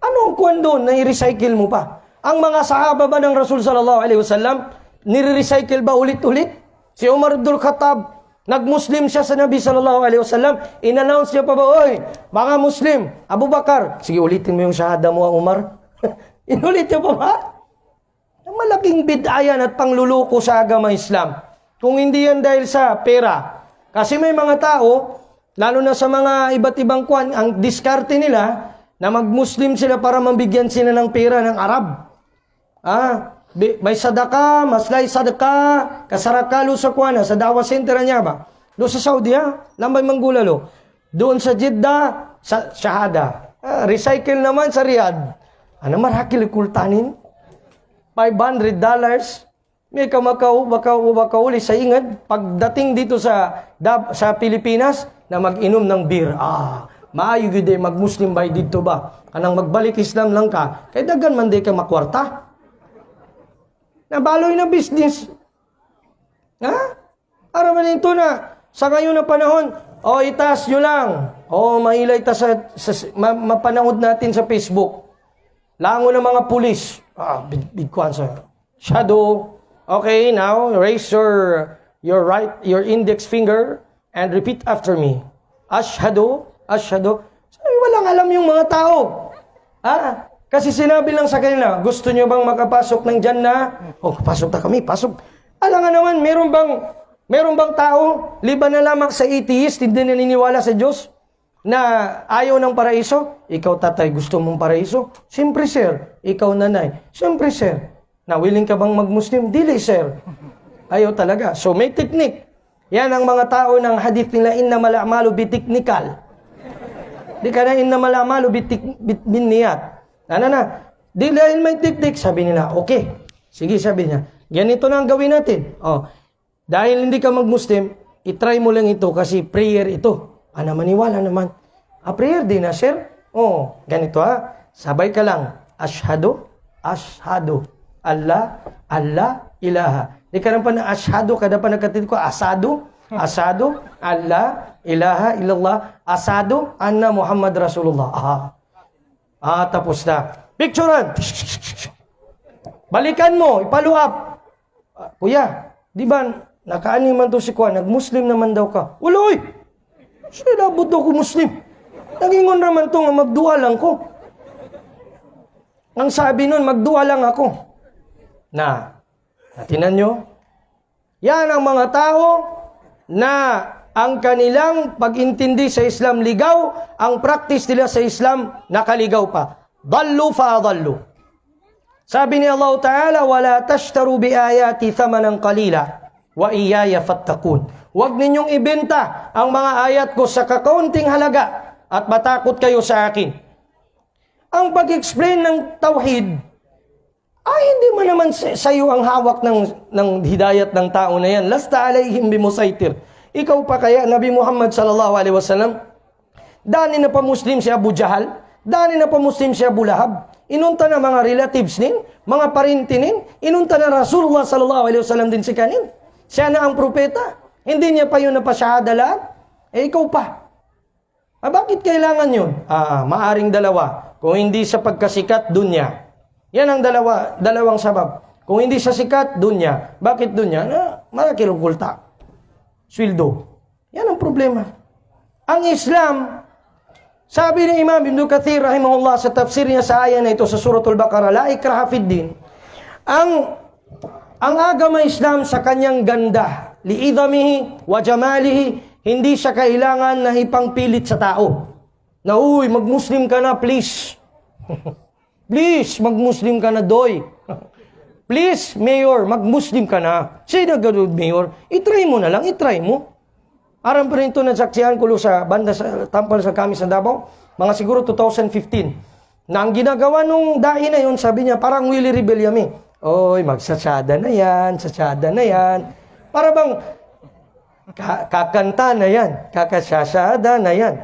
Anong kuwan doon na i-recycle mo pa? Ang mga sahaba ba ng Rasul sallallahu alaihi wasallam, nire-recycle ba ulit-ulit? Si Umar Abdul Khattab, nag-Muslim siya sa Nabi sallallahu alaihi wasallam, in-announce niya pa ba, oy, mga Muslim, Abu Bakar, sige ulitin mo yung shahada mo, Umar. Inulit niya pa ba? Malaking bid'a yan at pangluluko sa agama Islam. Kung hindi yan dahil sa pera. Kasi may mga tao, lalo na sa mga iba't ibang kwan, ang diskarte nila na mag-Muslim sila para mabigyan sila ng pera ng Arab. May sadaka, maslay sadaka, kasarakalo sa kwana, sa dawa center niya ba? Doon sa Saudi lambay manggulalo. Doon sa Jeddah, sa Shahada. Recycle naman sa Riyadh. Ano marhakil kultanin? $500. May kamakauli sa ingad. Pagdating dito sa Pilipinas, na mag-inom ng beer. Maayo gid mag-Muslim bay dito ba? Kanang magbalik Islam lang ka, kay dagan man di ka makwarta. Nabaloy na business. Para man ito na, sa ngayon na panahon, itaas nyo lang. Mailay ta mapanood natin sa Facebook. Lango ng mga pulis. Big kwan sa shadow. Okay, now, raise your index finger and repeat after me. Ashhadu. Walang alam yung mga tao. Kasi sinabi lang sa kanila, gusto nyo bang makapasok ng Jannah? Pasok na kami, pasok. Alam nga naman, meron bang tao, liban na lamang sa atheist, hindi naniniwala sa Diyos, na ayaw ng paraiso? Ikaw tatay, gusto mong paraiso? Siyempre sir. Ikaw nanay? Siyempre sir. Na willing ka bang mag-Muslim? Dili sir. Ayaw talaga. So may technique. Yan ang mga tao ng hadith nila, innamal a'malu bitiknikal. Di ka na innamal a'malu binniyat. Di dahil may tiktik, sabi nila, okay. Sige, sabi niya, ganito na ang gawin natin. Dahil hindi ka mag-Muslim, itry mo lang ito kasi prayer ito. Maniwala naman. Prayer din na, sir? Ganito Sabay ka lang. Ashhadu. Allah ilaha. Di ka pa na ashhadu, kada pa nagkatid ko, asadu, Allah, ilaha, illallah, asadu, anna Muhammad Rasulullah. Tapos na. Picturean. Balikan mo, ipaluap. Kuya, di ba, nakaani man to si Kuya, nag-Muslim naman daw ka. Uloy! Sila abot daw ko Muslim. Nagingon naman to nga magdua lang ko. Ang sabi nun, magdua lang ako. Tinan nyo, yan ang mga tao na ang kanilang pag-intindi sa Islam ligaw, ang practice nila sa Islam nakaligaw pa. Dallu fa'adallu. Sabi ni Allah Ta'ala, wala tashtaru bi ayati thamanan qalila wa iyaya fattakun. Huwag ninyong ibenta ang mga ayat ko sa kakaunting halaga at matakot kayo sa akin. Ang pag-explain ng tauhid, hindi mo naman sa iyo ang hawak ng hidayat ng tao na yan. Lasta alayhim bimusaitir. Ikaw pa kaya, Nabi Muhammad sallallahu alaihi wasallam, dani na pa Muslim si Abu Jahal, dani na pa Muslim si Abu Lahab, inunta na mga relatives nin, mga parintinin, inunta na Rasulullah sallallahu alaihi wasallam din si kanin. Siya na ang propeta. Hindi niya pa yun na pasyahada lahat. Ikaw pa. Bakit kailangan yun? Maaring dalawa. Kung hindi sa pagkasikat, dunya. Yan ang dalawang sabab. Kung hindi sa sikat, dunya. Bakit dunya? Malakilong kulta. Sweldo. Yan ang problema. Ang Islam, sabi ni Imam Ibn Kathir rahimahullah sa tafsir niya sa ayah na ito sa Suratul Baqarah, la ikraha fid din. Ang agama Islam sa kanyang ganda, li'idhamihi wa jamalihi, hindi siya kailangan na ipangpilit sa tao. Na, uy, mag-Muslim ka na, please. Please, mag-Muslim ka na, doy. Please, Mayor, mag-Muslim ka na. Sino ganun, Mayor? I-try mo na lang, i-try mo. Aram pa rin ito nasaksihan ko sa banda sa Tampal sa kami sa Davao, mga siguro 2015. Na ang ginagawa nung dahi na yun, sabi niya, parang Willie Rebelliami. Oy, magsatsada na yan, satsada na yan. Para bang kakanta na yan, kakasyasada na yan.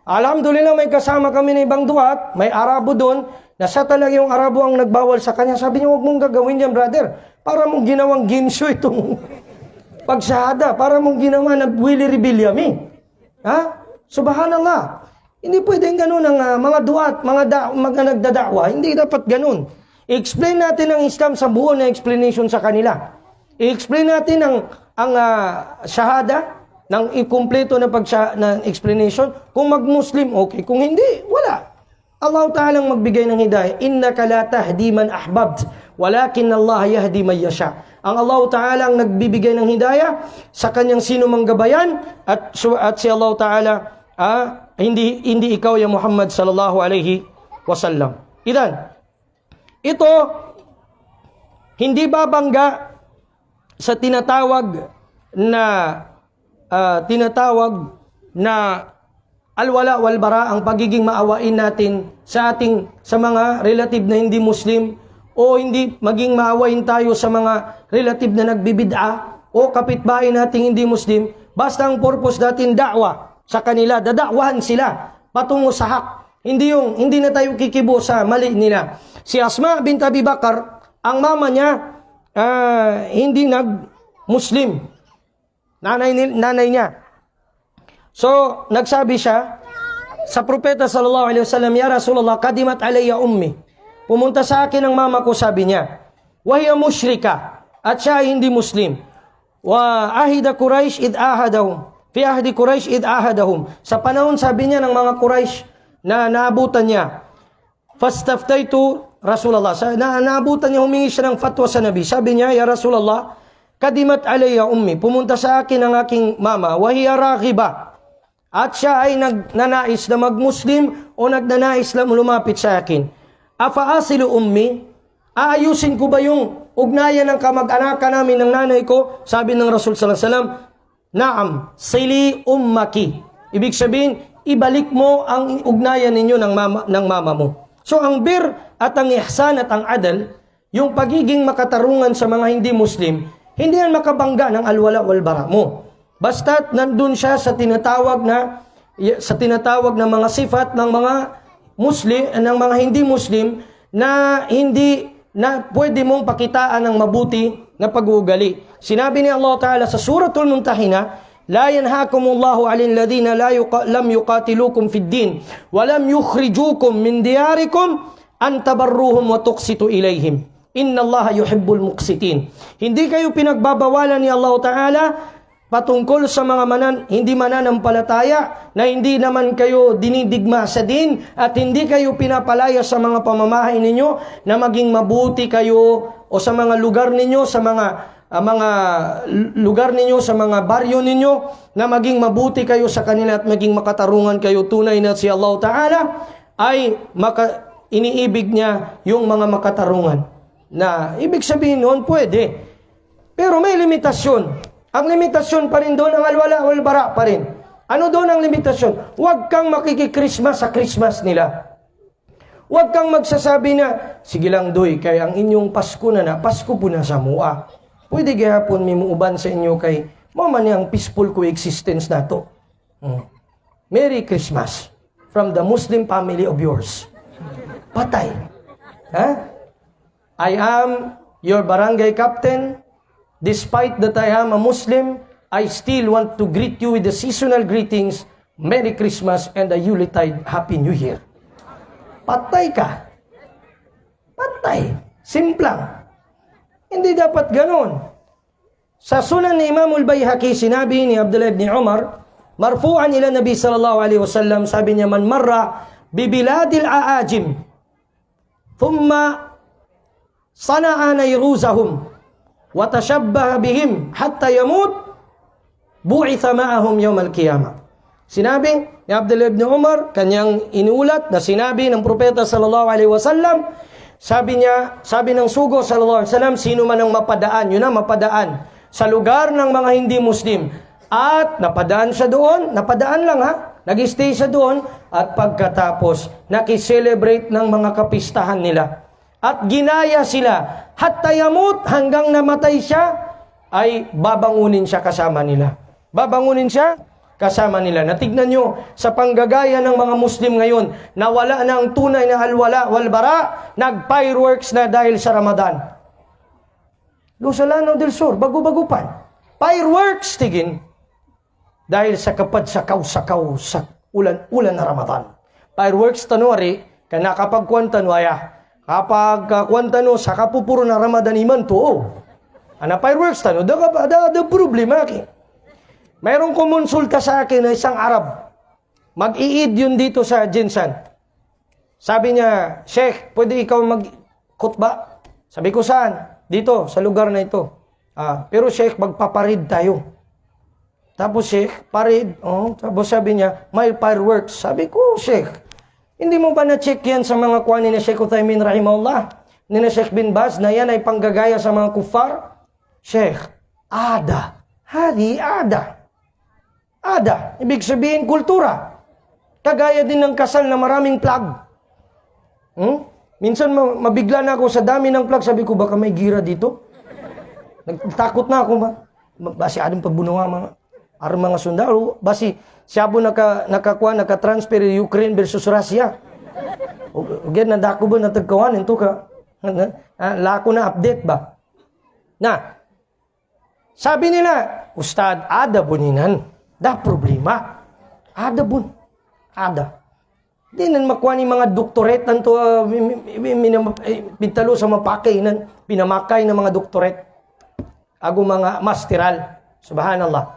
Alhamdulillah, may kasama kami na ibang duat, may Arabo doon, na siya talaga yung Arabo ang nagbawal sa kanya. Sabi niya, huwag mong gagawin yan, brother. Para mong ginawang game show itong pagsahada. Para mong ginawa nag-Willie Rebelliami. Ha? Subhanallah. Hindi pwedeng ganun ang mga duat, mga nagdadakwa. Hindi dapat ganun. I-explain natin ang Islam sa buo na explanation sa kanila. I-explain natin ang shahada ng ikumpleto na ng explanation. Kung mag-Muslim, okay. Kung hindi, wala. Allah Ta'ala ang magbigay ng hidayah. Innaka la tahdi man ahbabt, walakin Allah yahdi man yasha. Ang Allah Ta'ala ang nagbibigay ng hidayah sa kanyang sino mang gabayan at si Allah Ta'ala hindi ikaw ya Muhammad sallallahu alaihi wasallam. Idan, ito hindi babangga sa tinatawag na alwala wal bara, ang pagiging maawain natin sa mga relative na hindi Muslim, o hindi maging maawain tayo sa mga relative na nagbibid'a o kapitbahay nating hindi Muslim, basta ang purpose natin da'wa sa kanila, dadakwahan sila patungo sa hak. Hindi na tayo kikibo sa mali nila. Si Asma bint Abi Bakar, ang mama niya hindi nag-Muslim. Nanay niya. So, nagsabi siya sa propeta sallallahu alaihi wasallam, "Ya Rasulullah, qadimat alayya ummi." Pumunta sa akin ang mama ko, sabi niya. "Wa hiya musyrika." At siya hindi Muslim. "Wa ahida Quraish id ahadahum." Fi ahdi Quraish id ahadahum. Sa panahon, sabi niya, ng mga Quraish na naabutan niya. Fastaftaitu Rasulullah. Naabutan niya, humingi siya ng fatwa sa Nabi. Sabi niya, "Ya Rasulullah, kadimat alayya ummi." Pumunta sa akin ang aking mama. "Wa hiya raghiba." At siya ay nagnanais na mag-Muslim o nagnanais na lumapit sa akin. "Afaasilu ummi?" Aayusin ko ba yung ugnayan ng kamag-anakan namin ng nanay ko? Sabi ng Rasul sallallahu alaihi wasallam, "Naam, sili ummaki." Ibig sabihin, ibalik mo ang ugnayan ninyo ng mama mo. So ang bir at ang ihsan at ang adal, yung pagiging makatarungan sa mga hindi Muslim, hindi yan makabangga ng alwala wal bara mo. Basta't nandun siya sa tinatawag na mga sifat ng mga Muslim, ng mga hindi Muslim, na pwede mong pakitaan ng mabuti na pag-uugali. Sinabi ni Allah Ta'ala sa Suratul Muntahina, "La yanhakumullahu 'alal ladina lam yuqatilukum fid din wa lam yukhrijukum min diyarikum an tabarruhum wa tuqsitu ilayhim. Innallaha yuhibbul muqsitin." Hindi kayo pinagbabawalan ni Allah Ta'ala patungkol sa mga hindi mananampalataya, na hindi naman kayo dinidigma sa din at hindi kayo pinapalaya sa mga pamamahay ninyo, na maging mabuti kayo o sa mga lugar ninyo, sa mga lugar ninyo, sa mga baryo ninyo, na maging mabuti kayo sa kanila at maging makatarungan kayo. Tunay na si Allah Ta'ala ay iniibig niya yung mga makatarungan. Na ibig sabihin noon, pwede. Pero may limitasyon. Ang limitasyon pa rin doon, ang alwala wal bara pa rin. Ano doon ang limitasyon? Huwag kang makikikrismas sa Christmas nila. Huwag kang magsasabi na, "Sige lang doy, kaya ang inyong Pasko Pasko po na sa mua." Pwede gihapon may muuban sa inyo kay mama niyang peaceful coexistence na to. Merry Christmas from the Muslim family of yours. Patay. Ha? I am your barangay captain. Despite that I am a Muslim, I still want to greet you with the seasonal greetings, Merry Christmas and a Yuletide Happy New Year. Patay ka. Patay. Simplang. Hindi dapat ganon. Sa sunan ni Imam al-Bayhaqi, sinabi ni Abdullah ibn Umar, marfu'an ila Nabi sallallahu alaihi wasallam, sabi niya, "Man marra bibiladil aajim, thumma sana'a nayruzahum wa tashabbaha bihim hatta yamut bu'itha ma'ahum yawmal qiyamah. Sinabi ni Abdullah ibn Umar, kanyang inulat na sinabi ng propeta sallallahu alaihi wasallam, sabi ng sugo sallallahu alaihi wasallam, sino man ang mapadaan, yun ang mapadaan sa lugar ng mga hindi Muslim, at napadaan siya doon, napadaan lang ha, nag-stay siya doon, at pagkatapos nakiselebrate ng mga kapistahan nila at ginaya sila hatta yamut, hanggang namatay siya, ay babangunin siya kasama nila. Babangunin siya kasama nila. Natignan nyo sa panggagaya ng mga Muslim ngayon na wala na ang tunay na alwala walbara, nag-fireworks na dahil sa Ramadan. Lusalano del Sur, bago-bagupan. Fireworks tigin dahil sa kapadsakaw sa ulan na Ramadan. Fireworks tanwari, kana kapag kuwantanwaya, kapag kuwantano sa kapupuro na Ramadan iman to, ana fireworks tano, da problema ki. Mayroong kumonsulta sa akin na isang Arab. Mag-iid yun dito sa Jinsan. Sabi niya, Sheikh, pwede ikaw mag-khutba? Sabi ko, saan? Dito, sa lugar na ito. Pero Sheikh, magpaparid tayo. Tapos Sheikh, parid. Tapos sabi niya, may fireworks. Sabi ko, Sheikh, hindi mo ba na-check yan sa mga kuha ni Sheikh Uthaymin rahimahullah? Ni Sheikh bin Baz na yan ay panggagaya sa mga kuffar? Sheikh, ada. Hadi, ada. Ada, ibig sabihin kultura. Kagaya din ng kasal na maraming plug. Minsan mabigla na ako sa dami ng plug. Sabi ko, baka may gira dito. Nagtakot na ako ba? Basi adong pagbunuha mga sundalo. Basi siyabo naka-transfer Ukraine versus Russia. Again, nadako ba natagkawanin to ka? Lako na update ba? Na, sabi nila, Ustad, ada buninan. Da problema. Ada bun. Ada. Di nan makuha ni mga doktoret nanto pintalo sa mapakay nan pinamakay ng mga doktoret. Ago mga masteral. Subhanallah.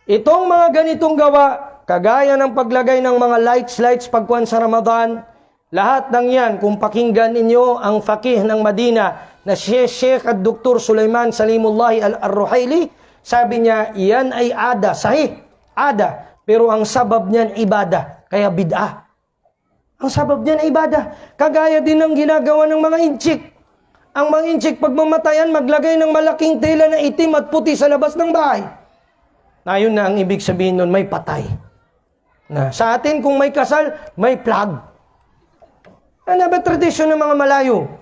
Itong mga ganitong gawa, kagaya ng paglagay ng mga lights pagkuhan sa Ramadan, lahat ng yan, kung pakinggan ninyo ang fakih ng Madina na Sheikh at Dr. Sulaiman Salimullahi Al-Ruhaili, sabi niya, iyan ay ada, sahih, ada. Pero ang sabab niyan, ibadah. Kaya bid'ah. Ang sabab niyan ay ibadah. Kagaya din ng ginagawa ng mga inchik. Ang mga inchik, pag mamatayan, maglagay ng malaking tela na itim at puti sa labas ng bahay. Na yun na ang ibig sabihin nun, may patay. Na, sa atin, kung may kasal, may plug. Ano ba tradisyon ng mga Malayo?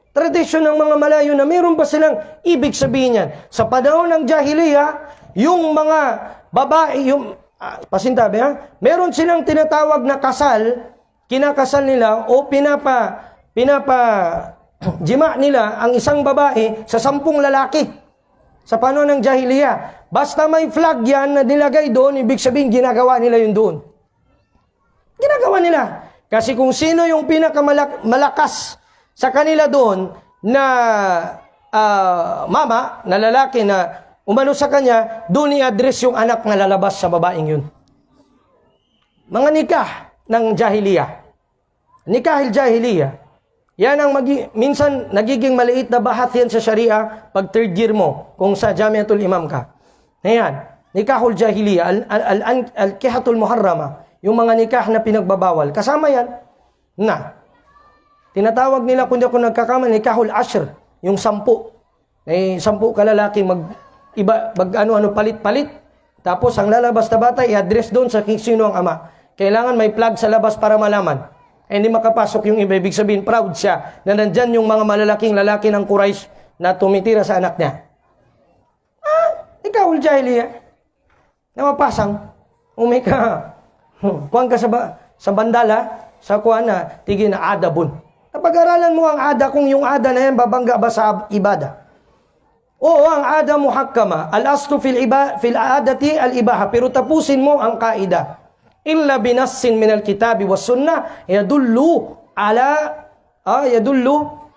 Tradisyon ng mga Malayo na meron pa silang ibig sabihin yan. Sa panahon ng Jahiliya, yung mga babae, pasintabi ha, meron silang tinatawag na kasal, kinakasal nila o jima nila ang isang babae sa 10 lalaki. Sa panahon ng Jahiliya. Basta may flag yan na nilagay doon, ibig sabihin ginagawa nila yun doon. Ginagawa nila. Kasi kung sino yung pinakamalakas sa kanila doon na mama, na lalaki na umano sa kanya, doon i-address yung anak na lalabas sa babaeng yun. Mga nikah ng Jahiliya. Nikahil Jahiliya. Yan ang minsan nagiging maliit na bahat yan sa Sharia pag third year mo, kung sa Jamiatul Imam ka. Ayan, nikahul Jahiliya, al-kihatul muharrama, yung mga nikah na pinagbabawal. Kasama yan na tinatawag nila, kung di ako nagkakamali, nikahul ashr, yung 10. 10 kalalaki palit-palit. Tapos ang lalabas na bata, i-address doon sa sino ang ama. Kailangan may plug sa labas para malaman. Hindi makapasok yung iba. Ibig sabihin, proud siya na nandyan yung mga malalaking lalaki ng Quraysh na tumitira sa anak niya. Nikahul Jahiliya. Namapasang. Kuhan ka sa bandala, sa kuhan na, tigin na adabun. Napag-aralan mo ang ada, kung yung ada na yan, babangga ba sa ibada? Oo, ang ada muhakkama. Al-aslu fil adati al-ibaha. Pero tapusin mo ang kaida. Illa binassin min al-kitabi was sunnah yadullu ala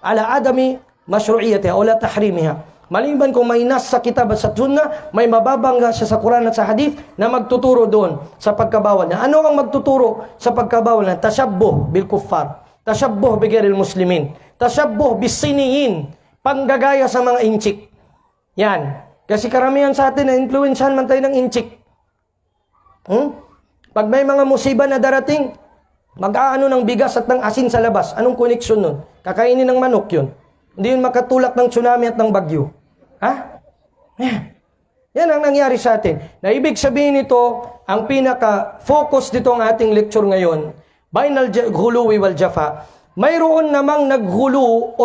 adami mashru'iyyatiha o la tahrimiha. Maliban kung may nas sa kitab at sa sunnah, may mababangga siya sa Quran at sa hadith na magtuturo doon sa pagkabawal niya. Ano ang magtuturo sa pagkabawal niya? Tashabbuh bil kuffar. Tashabbuh bighairil muslimin. tashabbuh bisiniyin, panggagaya sa mga inchik. Yan. Kasi karamihan sa atin, na-influensyahan man tayo ng inchik. Pag may mga musiba na darating, mag-aano ng bigas at ng asin sa labas. Anong koneksyon nun? Kakainin ng manok yun. Hindi yun makatulak ng tsunami at ng bagyo. Ha? Yan ang nangyari sa atin. Na ibig sabihin nito, ang pinaka-focus dito ang ating lecture ngayon, bainal ghuluwi wal jafa, mayroon namang naghulu o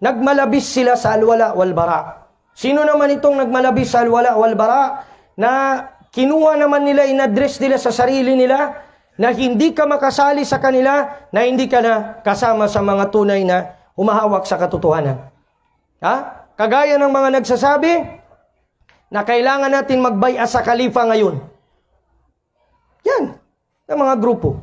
nagmalabis sila sa alwala wal bara. Sino naman itong nagmalabis sa alwala wal bara na kinuha naman nila, in-address nila sa sarili nila na hindi ka makasali sa kanila, na hindi ka na kasama sa mga tunay na humahawak sa katotohanan. Ha? Kagaya ng mga nagsasabi na kailangan natin magbaya sa khalifa ngayon. Yan, ang mga grupo.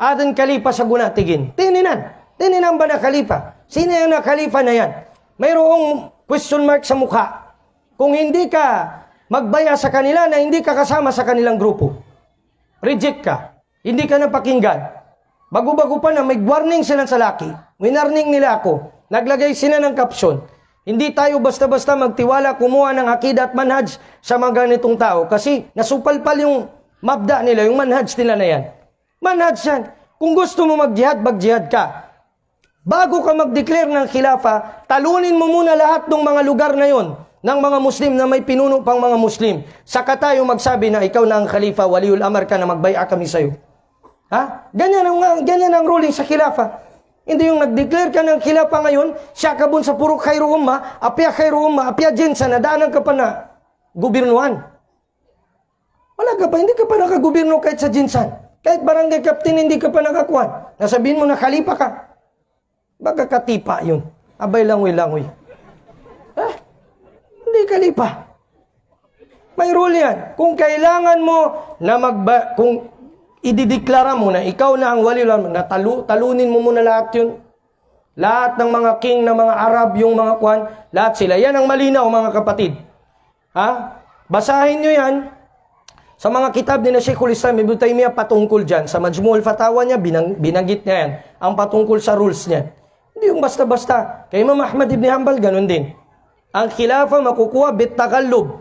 Adan khalifa sa gunatigin. Tininan ba na khalifa? Sino yung na khalifa na yan? Mayroong question mark sa mukha. Kung hindi ka magbaya sa kanila, na hindi ka kasama sa kanilang grupo. Reject ka. Hindi ka napakinggan. Bago-bago pa na may warning sila sa laki. Winarning nila ako. Naglagay sila ng caption. Hindi tayo basta-basta magtiwala, kumuha ng akida at manhaj sa mga ganitong tao. Kasi nasupalpal yung mabda nila, yung manhaj nila na yan. Manhaj yan. Kung gusto mo mag-jihad, mag-jihad ka. Bago ka mag-declare ng khilafa, talunin mo muna lahat ng mga lugar na yon ng mga Muslim na may pinuno pang mga Muslim. Saka tayo magsabi na ikaw na ang khalifa, waliul amar ka na, magbaya kami sa'yo. Ha? Ganyan ang ruling sa khilafa. Hindi yung nag-declare ka ng khilafa ngayon, siya ka bun sa puro khairu umma, apya jinsa, nadaanan ka pa na gobirnuhan. Wala ka pa, hindi ka pa nakagobirno kahit sa jinsan. Kahit barangay captain, hindi ka pa nakakuha. Nasabihin mo na khalifa ka. Baka katipa yun. Abay langoy-langoy. Hindi khalifa. May rule yan. Kung kailangan mo na kung idideklara mo na ikaw na ang wali, na talunin mo muna lahat yun. Lahat ng mga king ng mga Arab, yung mga kwan, lahat sila. Yan ang malinaw, mga kapatid. Ha? Basahin nyo yan sa mga kitab ni na Sheikhul Islam Ibn Taymiyyah patungkol dyan. Sa Majmu'ul Fatawa niya, binanggit niya yan. Ang patungkol sa rules niya. Hindi yung basta-basta. Kay Imam Ahmad ibn Hanbal, ganun din. Ang khilafa makukuha bit tagallub.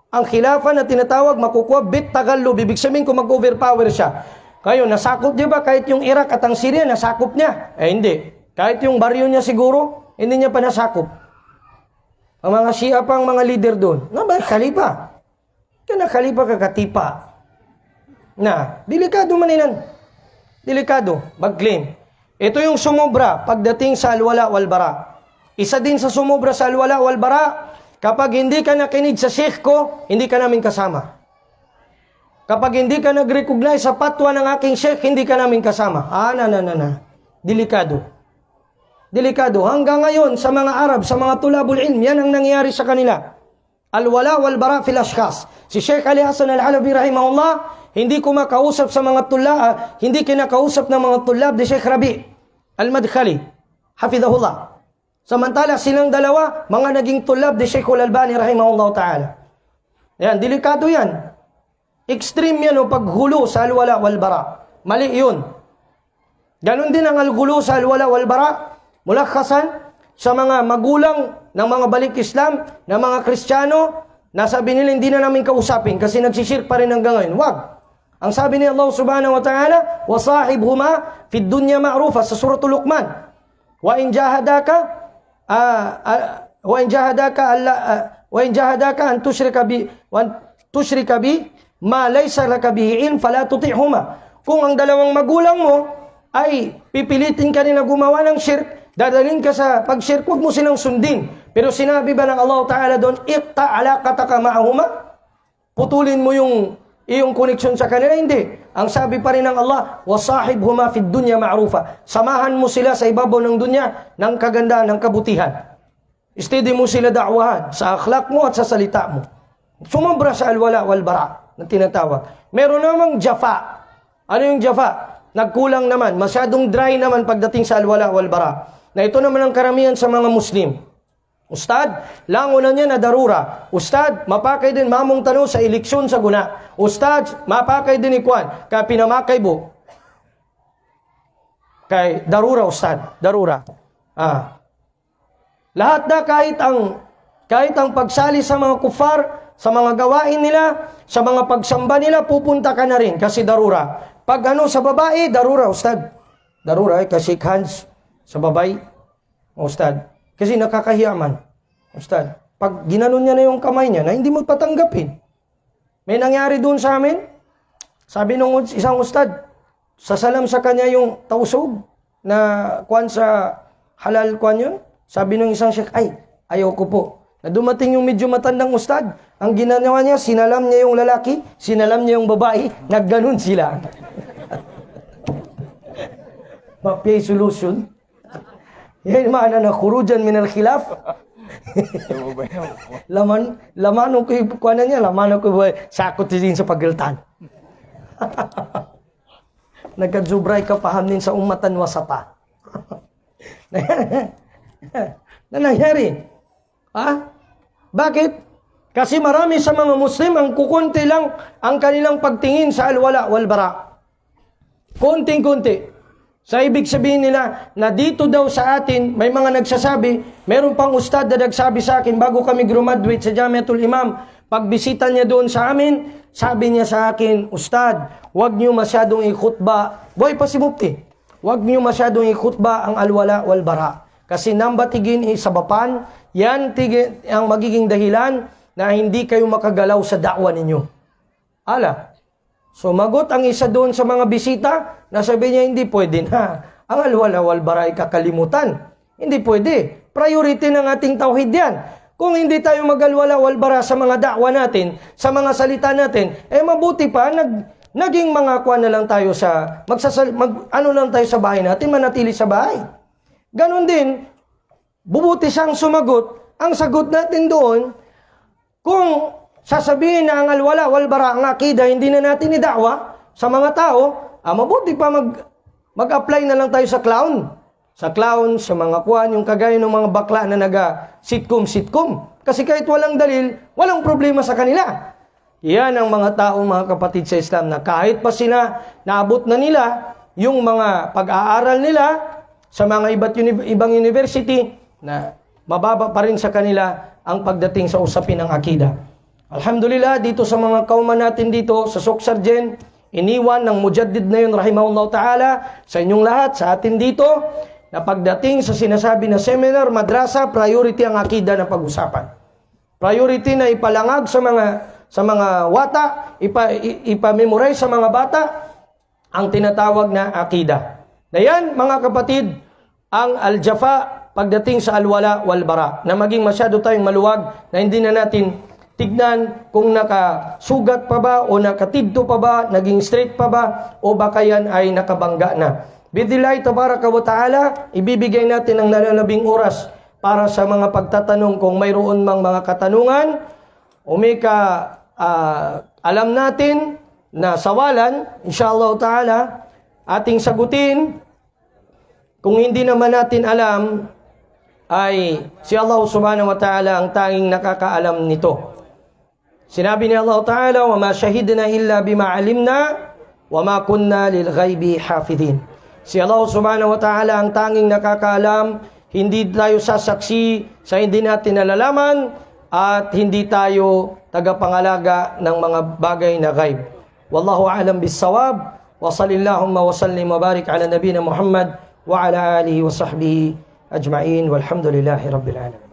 Ang khilafa na tinatawag makukuha bit tagallub. Ibig sabihin kung mag-overpower siya. Kayo, nasakop niya ba kahit yung Iraq at ang Syria, nasakop niya? Hindi. Kahit yung baryo niya siguro, hindi niya pa nasakop. Ang mga Shia pa ang mga leader doon. Khalifa. Kaya khalifa ka katipa. Delikado maninan. Delikado. Mag-claim. Ito yung sumobra pagdating sa alwala wal bara. Isa din sa sumobra sa alwala wal bara, kapag hindi ka nakinig sa sheikh ko, hindi ka namin kasama. Kapag hindi ka nag-recognize sa patwa ng aking sheikh, hindi ka namin kasama. Delikado. Delikado. Hanggang ngayon, sa mga Arab, sa mga tulabul ilm, yan ang nangyayari sa kanila. Al-wala wal-bara fil ashkhas. Si Sheikh Ali Hasan Al-Halabi rahimahullah, hindi kumakausap sa mga hindi kinakausap ng mga tulab ni Sheikh Rabi Al-Madkhali, hafidhahullah. Samantala, silang dalawa, mga naging tulab ni Sheikh Al-Albani rahimahullah ta'ala. Yan, delikado yan. Extreme yan o paghulo sa al-wala wal-bara. Mali yun. Ganon din ang al-gulo sa al-wala wal-bara. Mulakhasan sa mga magulang ng mga balik Islam, ng mga Kristiyano, na sabi nila hindi na namin kausapin kasi nagsishirk pa rin hanggang ngayon. Wag. Ang sabi ni Allah subhanahu wa ta'ala, وَصَاحِبْهُمَا فِي الدُّنْيَا مَعْرُوفًا sa suratul Luqman. وَإِنْ جَاهَدَاكَ أَنْ تُشْرِكَ بِي مَا لَيْسَ لَكَ بِهِ عِلْمٌ فَلَا تُطِعْهُمَا. Kung ang dalawang magulang mo ay pipilitin ka nila gumawa ng shirk, dadalhin ka sa pag-shirk, huwag mo silang sundin. Pero sinabi ba ng Allah Ta'ala doon, iqta alaqataka ma'ahuma? Putulin mo yung iyong koneksyon sa kanila? Hindi. Ang sabi pa rin ng Allah, wasahibhuma fid dunya ma'rufa. Samahan mo sila sa ibabaw ng dunya ng kagandahan, ng kabutihan. Steady mo sila da'wahan sa akhlak mo at sa salita mo. Sumobra sa alwala wal bara na tinatawag. Meron namang jafa. Ano yung jafa? Nagkulang naman, masyadong dry naman pagdating sa alwala wal bara. Na ito naman ang karamihan sa mga Muslim. Ustad, langunan niya na darura. Ustad, mapakay din mamong tanong sa eleksyon sa guna. Ustad, mapakay din ikwan. Kaya pinamakay bo. Kay darura, ustad. Darura. Lahat na kahit ang pagsali sa mga kufar, sa mga gawain nila, sa mga pagsamba nila, pupunta ka na rin kasi darura. Pag sa babae, darura, ustad. Darura, kasi hands sa babae, ustad. Kasi nakakahiya man, ustad. Pag ginanon niya na yung kamay niya, na hindi mo patanggapin. May nangyari doon sa amin, sabi nung isang ustad, sasalam sa kanya yung tausog na kuwan sa halal kuwan yun. Sabi nung isang sheikh, ayaw ko po. Na dumating yung medyo matandang ustad, ang ginanawa niya, sinalam niya yung lalaki, sinalam niya yung babae, nagganon sila. Mapiyay solution. Yan maana na khurujan min al-khilaf. laman ko kuan niya, laman ko sakot din sa pagiltan. Nagkadzubray ka pahamnin sa ummatan wasata. Na nangyari. Bakit? Kasi marami sa mga Muslim ang kukunti lang ang kanilang pagtingin sa al-wala wal bara. Kunting-kunti. Sa ibig sabihin nila na dito daw sa atin, may mga nagsasabi, meron pang ustad na nagsabi sa akin bago kami graduate sa Jamiatul Imam, pagbisita niya doon sa amin, sabi niya sa akin, Ustad, huwag niyo masyadong ikhutba. Boy pa si Mufti. Huwag niyo masyadong ikhutba ang al-wala wal bara. Kasi nambatigin sabapan, yan ang magiging dahilan na hindi kayo makagalaw sa da'wa ninyo. Sumagot ang isa doon sa mga bisita, nasabi niya, hindi pwede na. Ang al-wala wal bara ay kakalimutan. Hindi pwede. Priority ng ating tauhid yan. Kung hindi tayo mag-alwala wal bara sa mga da'wa natin, sa mga salita natin, mabuti pa, naging mga kuwan na lang tayo sa, lang tayo sa bahay natin, manatili sa bahay. Ganon din, bubuti siyang sumagot, ang sagot natin doon, kung sasabihin na ang alwala wal bara ang akida, hindi na natin ida'wa sa mga tao, mabuti pa mag-apply na lang tayo sa clown. Sa clown, sa mga kuwan, yung kagaya ng mga bakla na naga-sitcom. Kasi kahit walang dalil, walang problema sa kanila. Yan ang mga taong, mga kapatid sa Islam, na kahit pa sila naabot na nila yung mga pag-aaral nila sa mga ibang university, na mababa pa rin sa kanila ang pagdating sa usapin ng akida. Alhamdulillah, dito sa mga kauman natin dito, sa Soksarjen, iniwan ng mujaddid na yun, rahimahullah ta'ala, sa inyong lahat, sa atin dito, na pagdating sa sinasabi na seminar, madrasa, priority ang akida na pag-usapan. Priority na ipalangag sa mga wata, ipamemorize sa mga bata, ang tinatawag na akida. Na yan, mga kapatid, ang al-jafa, pagdating sa al-wala wal-bara, na maging masyado tayong maluwag, na hindi na natin tignan kung nakasugat pa ba o nakatidto pa ba, naging straight pa ba, o baka yan ay nakabangga na. Bidilay tabaraka wa ta'ala, ibibigay natin ang nalalabing oras para sa mga pagtatanong kung mayroon mang mga katanungan o may alam natin na sawalan, inshallah ta'ala, ating sagutin. Kung hindi naman natin alam, ay si Allah subhanahu wa ta'ala ang tanging nakakaalam nito. Sinabi ni Allah Ta'ala, وَمَا شَهِدْنَا إِلَّا بِمَا عَلِمْنَا وَمَا كُنَّا لِلْغَيْبِ حَافِظِينَ. Si Allah Subhanahu wa Ta'ala ang tanging nakakaalam, hindi tayo sasaksi sa hindi natin nalalaman, at hindi tayo tagapangalaga ng mga bagay na ghaib. Wallahu a'lam bis-shawab, wa sallallahu wa sallim wa barik ala nabiyina Muhammad wa ala alihi wa sahbihi ajma'in, walhamdulillahi rabbil alamin.